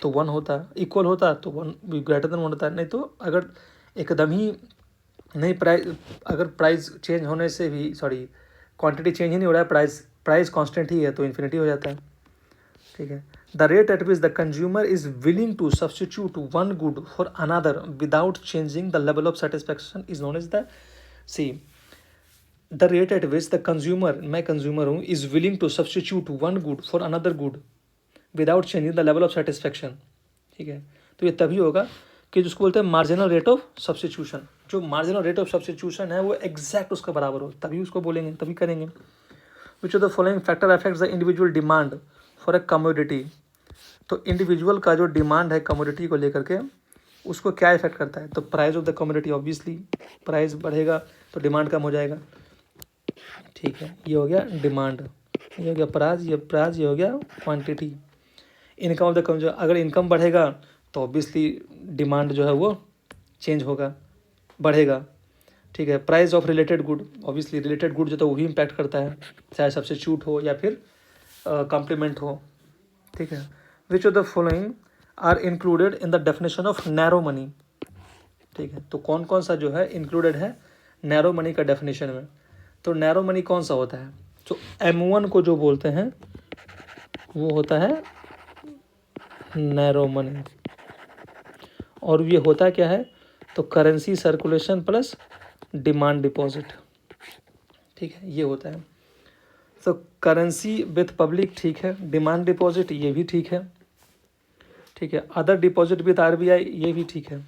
तो 1 होता, इक्वल होता तो 1 ग्रेटर देन 1 होता। नहीं तो अगर एकदम ही नहीं प्राइस, अगर प्राइस चेंज होने से भी सॉरी क्वांटिटी चेंज ही नहीं हो रहा है, प्राइस कांस्टेंट ही है तो इन्फिनिटी हो जाता है, ठीक है। The rate at which the consumer is willing to substitute one good for another without changing the level of satisfaction is known as the, see, the rate at which the consumer, मैं consumer हूँ, is willing to substitute one good for another good without changing the level of satisfaction, ठीक है। तो ये तभी होगा कि जिसको बोलते हैं मार्जिनल रेट ऑफ सब्सटीट्यूशन। जो मार्जिनल रेट ऑफ सब्सटीट्यूशन है वो एग्जैक्ट उसके बराबर हो, तभी उसको बोलेंगे, तभी करेंगे। विच of the following factor affects the individual demand for a commodity. तो इंडिविजुअल का जो डिमांड है कमोडिटी को लेकर के उसको क्या इफेक्ट करता है, तो price of the commodity, obviously price बढ़ेगा तो डिमांड कम हो जाएगा, ठीक है। ये हो गया डिमांड, ये हो गया प्राइस, ये हो गया क्वांटिटी। इनकम ऑफ द कम, अगर इनकम बढ़ेगा तो ऑब्वियसली डिमांड जो है वो चेंज होगा, बढ़ेगा, ठीक है। Price of related good, obviously related good जो तो वही इम्पैक्ट करता है, चाहे सब्स्टिट्यूट हो या फिर कॉम्प्लीमेंट हो, ठीक है। Which of the following are included in the definition of narrow money. ठीक है, तो कौन कौन सा जो है इंक्लूडेड है नैरो मनी का डेफिनेशन में। तो नैरो मनी कौन सा होता है, जो M1 को जो बोलते हैं वो होता है नैरो मनी। और ये होता क्या है, तो currency circulation plus demand deposit. ठीक है, ये होता है। तो करेंसी विथ पब्लिक ठीक है, डिमांड डिपॉजिट ये भी ठीक है। ठीक है, अदर डिपॉजिट विथ RBI ये भी ठीक है।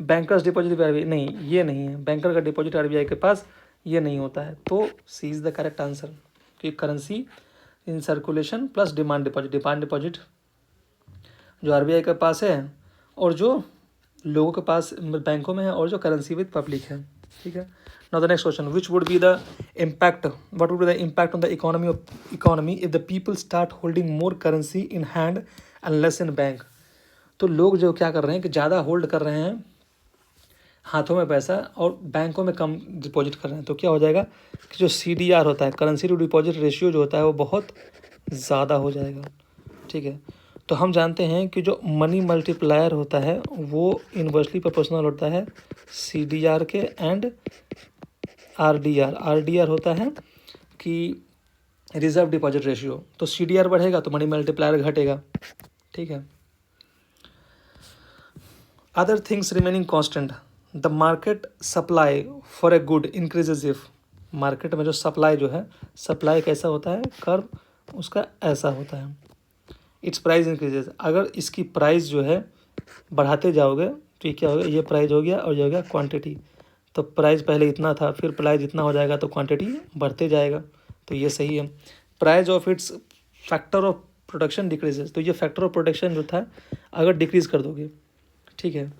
बैंकर्स डिपॉजिट विथ RBI नहीं, ये नहीं है। बैंकर का डिपॉजिट RBI के पास ये नहीं होता है। तो सी इज़ द करेक्ट आंसर, कि currency in circulation plus demand deposit. Demand deposit जो RBI के पास है और जो लोगों के पास बैंकों में है, और जो करेंसी विद पब्लिक है। ठीक है, now the next question, which would be the impact, what would be the impact on the economy if the people start holding more currency in hand and less in bank. तो लोग जो क्या कर रहे हैं कि ज़्यादा होल्ड कर रहे हैं हाथों में पैसा और बैंकों में कम डिपॉजिट कर रहे हैं, तो क्या हो जाएगा कि जो CDR होता है, करेंसी टू डिपॉजिट रेशियो जो होता है, वो बहुत ज़्यादा हो जाएगा। ठीक है, तो हम जानते हैं कि जो मनी मल्टीप्लायर होता है वो इन्वर्सली प्रोपोर्शनल होता है CDR के एंड RDR होता है कि रिजर्व डिपॉजिट रेशियो। तो CDR बढ़ेगा तो मनी मल्टीप्लायर घटेगा। ठीक है, other things remaining constant, the market supply for a good increases if. Market में जो सप्लाई जो है, सप्लाई कैसा होता है, कर्व उसका ऐसा होता है। इट्स प्राइस इंक्रीजेज, अगर इसकी प्राइस जो है बढ़ाते जाओगे तो ये क्या होगा, ये प्राइस हो गया और ये हो गया क्वांटिटी। तो प्राइस पहले इतना था, फिर प्राइस इतना हो जाएगा तो क्वांटिटी बढ़ते जाएगा। तो ये सही है। Price of its factor of production decreases, तो ये फैक्टर ऑफ प्रोडक्शन जो था अगर डिक्रीज़ कर दोगे, ठीक है,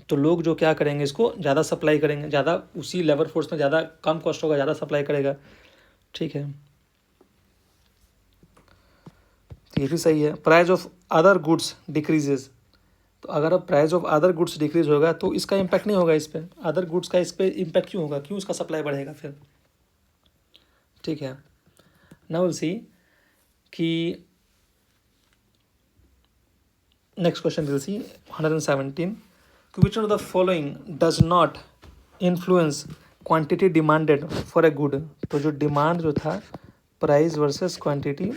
तो लोग जो क्या करेंगे, इसको ज़्यादा सप्लाई करेंगे, ज़्यादा उसी लेबर फोर्स में ज़्यादा कम कॉस्ट होगा, ज़्यादा सप्लाई करेगा। ठीक है, तो ये भी सही है। Price of other goods decreases, तो अगर अब price of other goods decrease होगा तो इसका इम्पैक्ट नहीं होगा इस पर। अदर गुड्स का इस पर इम्पैक्ट क्यों होगा, क्यों उसका सप्लाई बढ़ेगा फिर। ठीक है, नाउ विल सी कि next question will C 117, which one of the following does not influence quantity demanded for a good। तो जो डिमांड जो था प्राइस वर्सेस क्वांटिटी,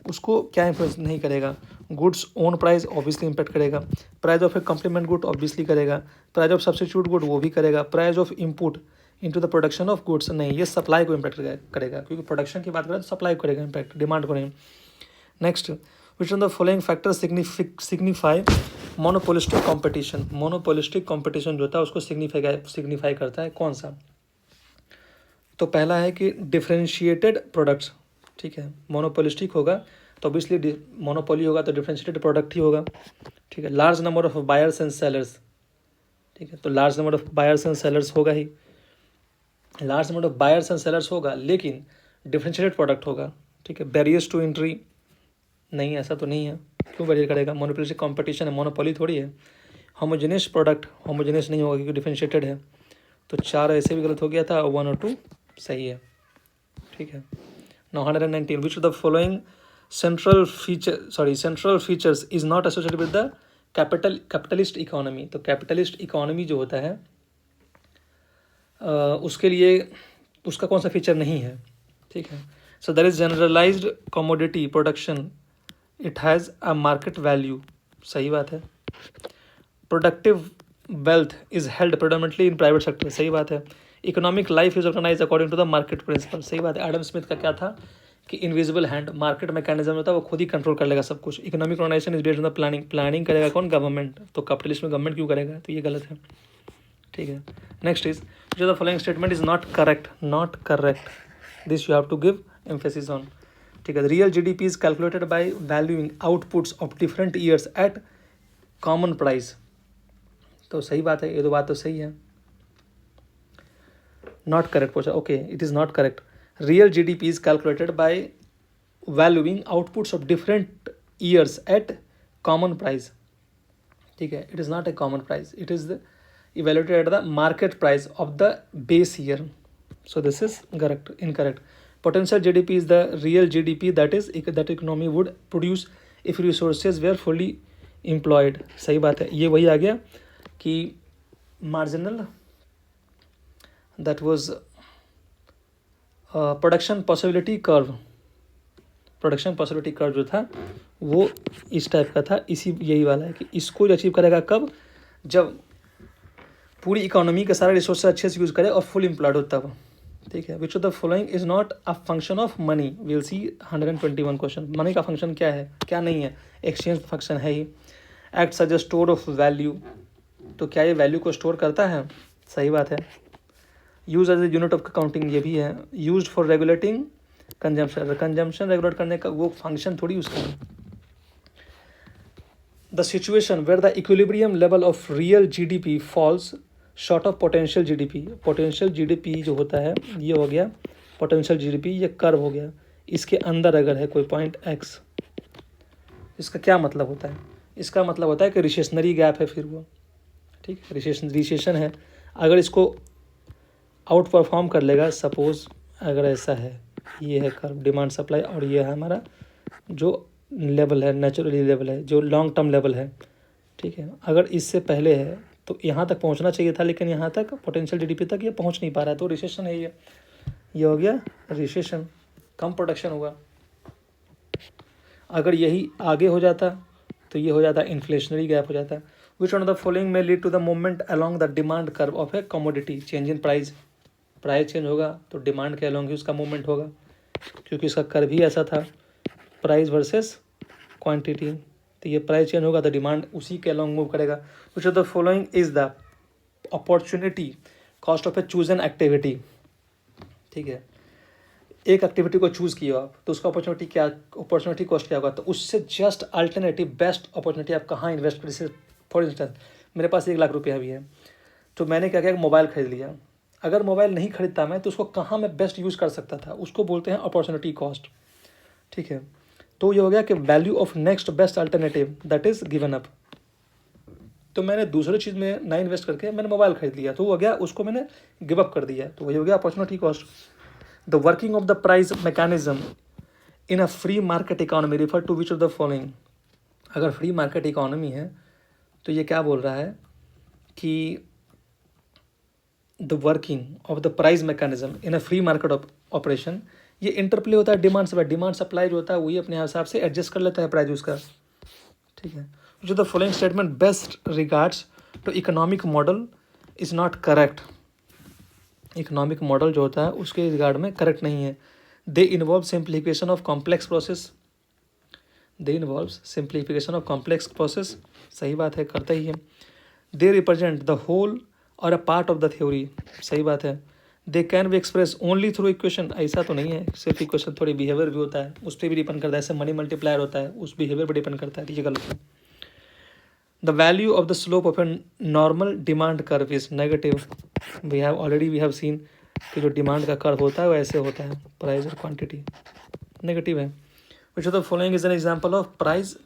उसको क्या इन्फ्लुएंस नहीं करेगा। Goods own price obviously impact करेगा, price of a complement good obviously करेगा, प्राइस ऑफ सब्सिट्यूट गुड वो भी करेगा, price of input into the production of goods नहीं, ये सप्लाई को इम्पैक्ट करेगा, क्योंकि प्रोडक्शन की बात करें तो सप्लाई को करेगा इम्पैक्ट, डिमांड को नहीं। Next, which of the following factors signify monopolistic competition। Monopolistic competition जो होता है उसको सिग्निफाई करता है, कौन सा। तो पहला है कि डिफरेंशिएटेड प्रोडक्ट्स। ठीक है, मोनोपोलिस्टिक होगा तो ऑब्वियसली मोनोपोली होगा तो डिफरेंशिएटेड प्रोडक्ट ही होगा। ठीक है, large number of buyers and sellers. ठीक है, तो large number of buyers and sellers होगा ही, large number of buyers and sellers होगा, लेकिन डिफरेंशिएटेड प्रोडक्ट होगा। ठीक है, बैरियर्स टू एंट्री नहीं, ऐसा तो नहीं है, क्यों बैरियर करेगा, मोनोपोलिस्टिक कंपटीशन है, मोनोपोली थोड़ी है। होमोजेनियस प्रोडक्ट, होमोजेनियस नहीं होगा क्योंकि डिफरेंशिएटेड है। तो 4 ऐसे भी गलत हो गया था, 1 और 2 सही है। ठीक है, 119, विच of the following central features is not associated with the capitalist economy. तो कैपिटलिस्ट इकोनॉमी जो होता है उसके लिए उसका कौन सा फीचर नहीं है। ठीक है, so there is generalised commodity production, it has a market value, सही बात है। Productive wealth is held predominantly in private sector, सही बात है। Economic life is organise according to the market principle, सही बात है। एडम स्मिथ का क्या था कि इनविजिबल हैंड, मार्केट मैकेनिज्म होता है वो खुद ही कंट्रोल कर लेगा सब कुछ। Economic organisation is based on the planning, planning करेगा कौन, गवर्नमेंट। तो कैपिटलिस्ट में गवर्नमेंट क्यों करेगा, तो ये गलत है। ठीक है, नेक्स्ट इज जो the following statement is not correct, not correct, this you have to give emphasis on. ठीक है, real GDP is calculated by valuing outputs of different years at common price. तो सही बात है, ये दो बात तो सही है। नॉट करेक्ट पूछा, okay, it is not correct. Real GDP is calculated by valuing outputs of different years at common price. ठीक है, it is not a common price, it is evaluated at the market price of the base year. So this is correct, incorrect. Potential GDP is the real GDP that economy would produce if resources were fully employed, सही बात है, ये वही आ गया कि marginal that was production possibility curve, production possibility curve जो था वो इस टाइप का था, इसी यही वाला है कि इसको अचीव करेगा कब, जब पूरी इकोनॉमी का सारा रिसोर्स अच्छे से यूज़ करे और फुल एम्प्लॉयड हो तब, ठीक है। Which of the following is not a function of money, will see 121 question. Money का फंक्शन क्या है, क्या नहीं है, एक्सचेंज फंक्शन है ही। एक्ट सज ए स्टोर ऑफ वैल्यू, तो क्या ये वैल्यू को स्टोर करता है, सही बात है। Use as a unit of accounting, ये भी है। Use for regulating consumption, consumption regulate करने का वो फंक्शन थोड़ी उसका है। The situation where the equilibrium level of real GDP falls short of potential GDP, potential GDP जो होता है ये हो गया पोटेंशियल जीडीपी, ये कर्व हो गया, इसके अंदर अगर है कोई पॉइंट एक्स, इसका क्या मतलब होता है, इसका मतलब होता है कि रिसेशनरी गैप है फिर वो, ठीक है, रिसेशन है। अगर इसको आउट परफॉर्म कर लेगा, सपोज अगर ऐसा है, ये है कर्व डिमांड सप्लाई, और ये है हमारा जो लेवल है, नेचुरली लेवल है, जो लॉन्ग टर्म लेवल है, ठीक है। अगर इससे पहले है तो यहाँ तक पहुँचना चाहिए था, लेकिन यहाँ तक पोटेंशियल जीडीपी तक ये पहुँच नहीं पा रहा है, तो रिसेशन है ये हो गया रिसेशन, कम प्रोडक्शन हुआ। अगर यही आगे हो जाता तो ये हो जाता इन्फ्लेशनरी गैप हो जाता। Which one of the following में lead to the movement along the demand curve of a commodity, change in price, price change होगा तो डिमांड के अलॉन्ग ही उसका मूवमेंट होगा, क्योंकि इसका कर्व ही ऐसा था, प्राइस वर्सेस क्वांटिटी, तो ये प्राइस चेंज होगा तो डिमांड उसी के अलॉन्ग मूव करेगा। विच of the following is the opportunity cost of A chosen activity, ठीक है, एक एक्टिविटी को चूज़ किया आप तो उसका अपॉर्चुनिटी कॉस्ट क्या होगा, तो उससे जस्ट अल्टरनेटिव बेस्ट अपॉर्चुनिटी आप कहाँ इन्वेस्ट कर। जैसे फॉर इंस्टेंस मेरे पास 1 लाख रुपया भी है, तो मैंने क्या किया, मोबाइल खरीद लिया। अगर मोबाइल नहीं खरीदता मैं तो उसको कहाँ मैं बेस्ट यूज़ कर सकता था, उसको बोलते हैं अपॉर्चुनिटी कॉस्ट, ठीक है। तो ये हो गया कि value of next best alternative that is given up, तो मैंने दूसरी चीज़ में ना इन्वेस्ट करके मैंने मोबाइल खरीद लिया, तो वो हो गया, उसको मैंने गिव अप कर दिया, तो वही हो गया opportunity cost. The working of the price mechanism in a free market economy refer to which of the following. अगर फ्री मार्केट इकोनॉमी है तो ये क्या बोल रहा है कि the working of the price mechanism in a free market operation, ये इंटरप्ले होता है डिमांड सप्लाई, डिमांड सप्लाई जो होता है वही अपने हिसाब से एडजस्ट कर लेता है प्राइस उसका, ठीक है। जो the following statement best regards to economic model is not correct, economic model जो होता है उसके रिगार्ड में करेक्ट नहीं है। They involve simplification of complex process, they involve simplification of complex process, सही बात है, करता ही है। दे रिप्रेजेंट द होल और a part of the theory, सही बात है। They can be express only through equation, ऐसा तो नहीं है, सिर्फ इक्वेशन, थोड़ी बिहेवियर भी होता है, उस पर भी डिपेंड करता है, जैसे मनी मल्टीप्लायर होता है उस बिहेवियर पर डिपेंड करता है, ये गलत है। The value of the slope of a normal demand curve is negative, we have seen कि जो डिमांड का कर्व होता है वो ऐसे होता है, प्राइस और क्वांटिटी नेगेटिव है। Which of the following is an example of price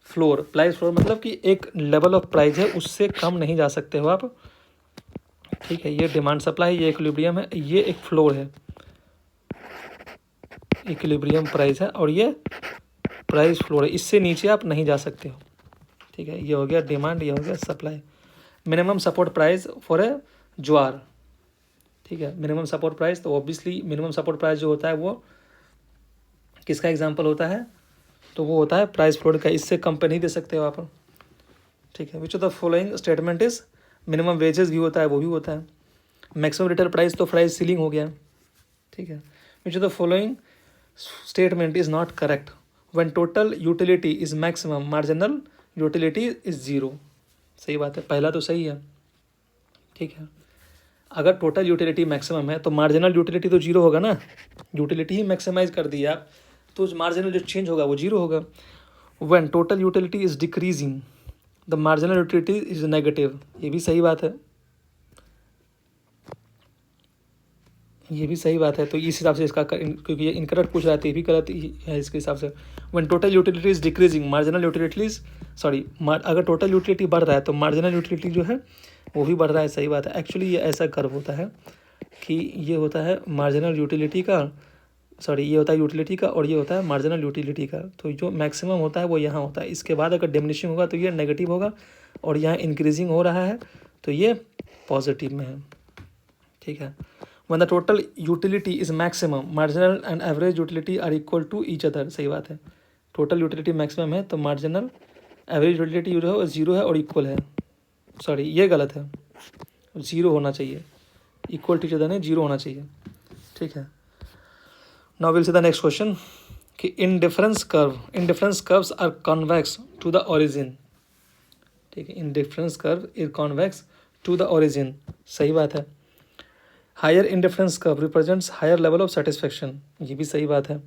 floor, price floor मतलब कि एक लेवल ऑफ प्राइस है उससे कम नहीं जा सकते हो आप, ठीक है। ये डिमांड सप्लाई, ये इक्विलिब्रियम है, ये एक फ्लोर है, इक्विलिब्रियम प्राइस है, और ये प्राइस फ्लोर है, इससे नीचे आप नहीं जा सकते हो, ठीक है। ये हो गया डिमांड, ये हो गया supply. Minimum support price for a jowar, ठीक है, मिनिमम सपोर्ट प्राइस, तो ऑब्वियसली मिनिमम सपोर्ट प्राइस जो होता है वो किसका एग्जांपल होता है, तो वो होता है प्राइस फ्लोर का, इससे कम पे नहीं दे सकते हो आप, ठीक है। Which of the following statement is, minimum wages भी होता है, वो भी होता है। मैक्सिमम रिटेल प्राइस तो प्राइस सीलिंग हो गया, ठीक है। Which of the following statement is not correct, when total utility is maximum marginal utility is zero, सही बात है, पहला तो सही है, ठीक है। अगर टोटल यूटिलिटी मैक्सिमम है तो मार्जिनल यूटिलिटी तो जीरो होगा ना, यूटिलिटी ही मैक्सिमाइज कर दिया आप तो मार्जिनल जो चेंज होगा वो जीरो होगा। When total utility is decreasing the marginal utility is negative, ये भी सही बात है, ये भी सही बात है, तो इस हिसाब से इसका क्योंकि ये इनकरेक्ट पूछ रहा है तो ये भी गलत है इसके हिसाब से। When total utility is decreasing marginal utilities अगर टोटल यूटिलिटी बढ़ रहा है तो मार्जिनल यूटिलिटी जो है वो भी बढ़ रहा है, सही बात है। एक्चुअली ये ऐसा कर्व होता है कि ये होता है मार्जिनल यूटिलिटी का सॉरी, ये होता है यूटिलिटी का और ये होता है मार्जिनल यूटिलिटी का। तो जो मैक्सिमम होता है वो यहाँ होता है, इसके बाद अगर डिमिनिशिंग होगा तो ये नेगेटिव होगा, और यहाँ इंक्रीजिंग हो रहा है तो ये पॉजिटिव में है। ठीक है। When the total utility is maximum, marginal and average utility are equal to each other. सही बात है, टोटल यूटिलिटी मैक्सिमम है तो मार्जिनल एवरेज यूटिलिटी जो है जीरो है और इक्वल है। सॉरी, ये गलत है, जीरो होना चाहिए, इक्वल टू ईच अदर नहीं, जीरो होना चाहिए। ठीक है। Now will see the next question कि indifference curves are convex to the origin. ठीक है, indifference curve is convex to the origin. सही बात है। Higher indifference curve represents higher level of satisfaction, ये भी सही बात है।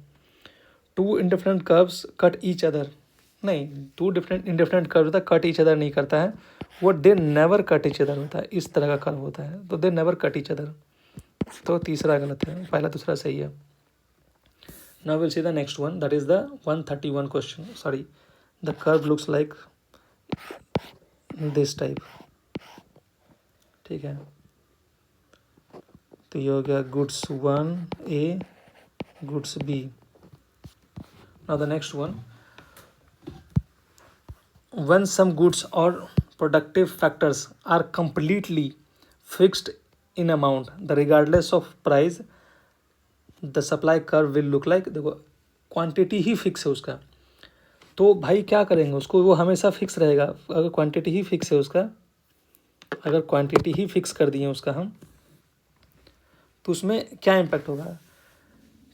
Two indifferent curves cut each other, नहीं, टू डिफरेंट इंडिफरेंट कर्व होता है, कट ईच अदर नहीं करता है वो, they never cut each other होता है, इस तरह का कर्व होता है, तो they never cut each other. तो तीसरा गलत है, पहला दूसरा सही है। Now will see the next one, that is the 131 question. Sorry, the curve looks like this type. ठीक है, तो ये हो गया goods 1A, goods B। Now the next one, when some goods or productive factors are completely fixed in amount, the regardless of price, the supply curve will look like। देखो, quantity ही fix है उसका, तो भाई क्या करेंगे उसको, वो हमेशा फिक्स रहेगा। अगर क्वांटिटी ही फिक्स है उसका, अगर क्वांटिटी ही फिक्स कर दिए उसका हम, तो उसमें क्या इम्पैक्ट होगा।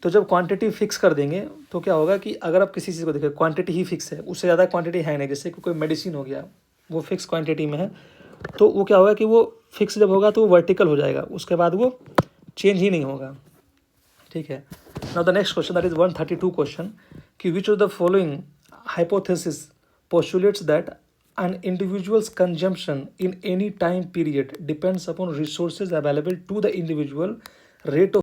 तो जब क्वांटिटी फिक्स कर देंगे तो क्या होगा कि अगर आप किसी चीज़ को देखें, क्वांटिटी ही फिक्स है, उससे ज़्यादा क्वांटिटी है नहीं, जैसे कोई मेडिसिन हो गया, वो फिक्स क्वांटिटी में है, तो वो क्या होगा कि वो फिक्स जब होगा तो वो वर्टिकल हो जाएगा, उसके बाद वो चेंज ही नहीं होगा। ठीक है। Now the next question, that is 132 question कि which of the following hypothesis postulates that an individual's consumption in any time period depends upon resources available to the individual, rate of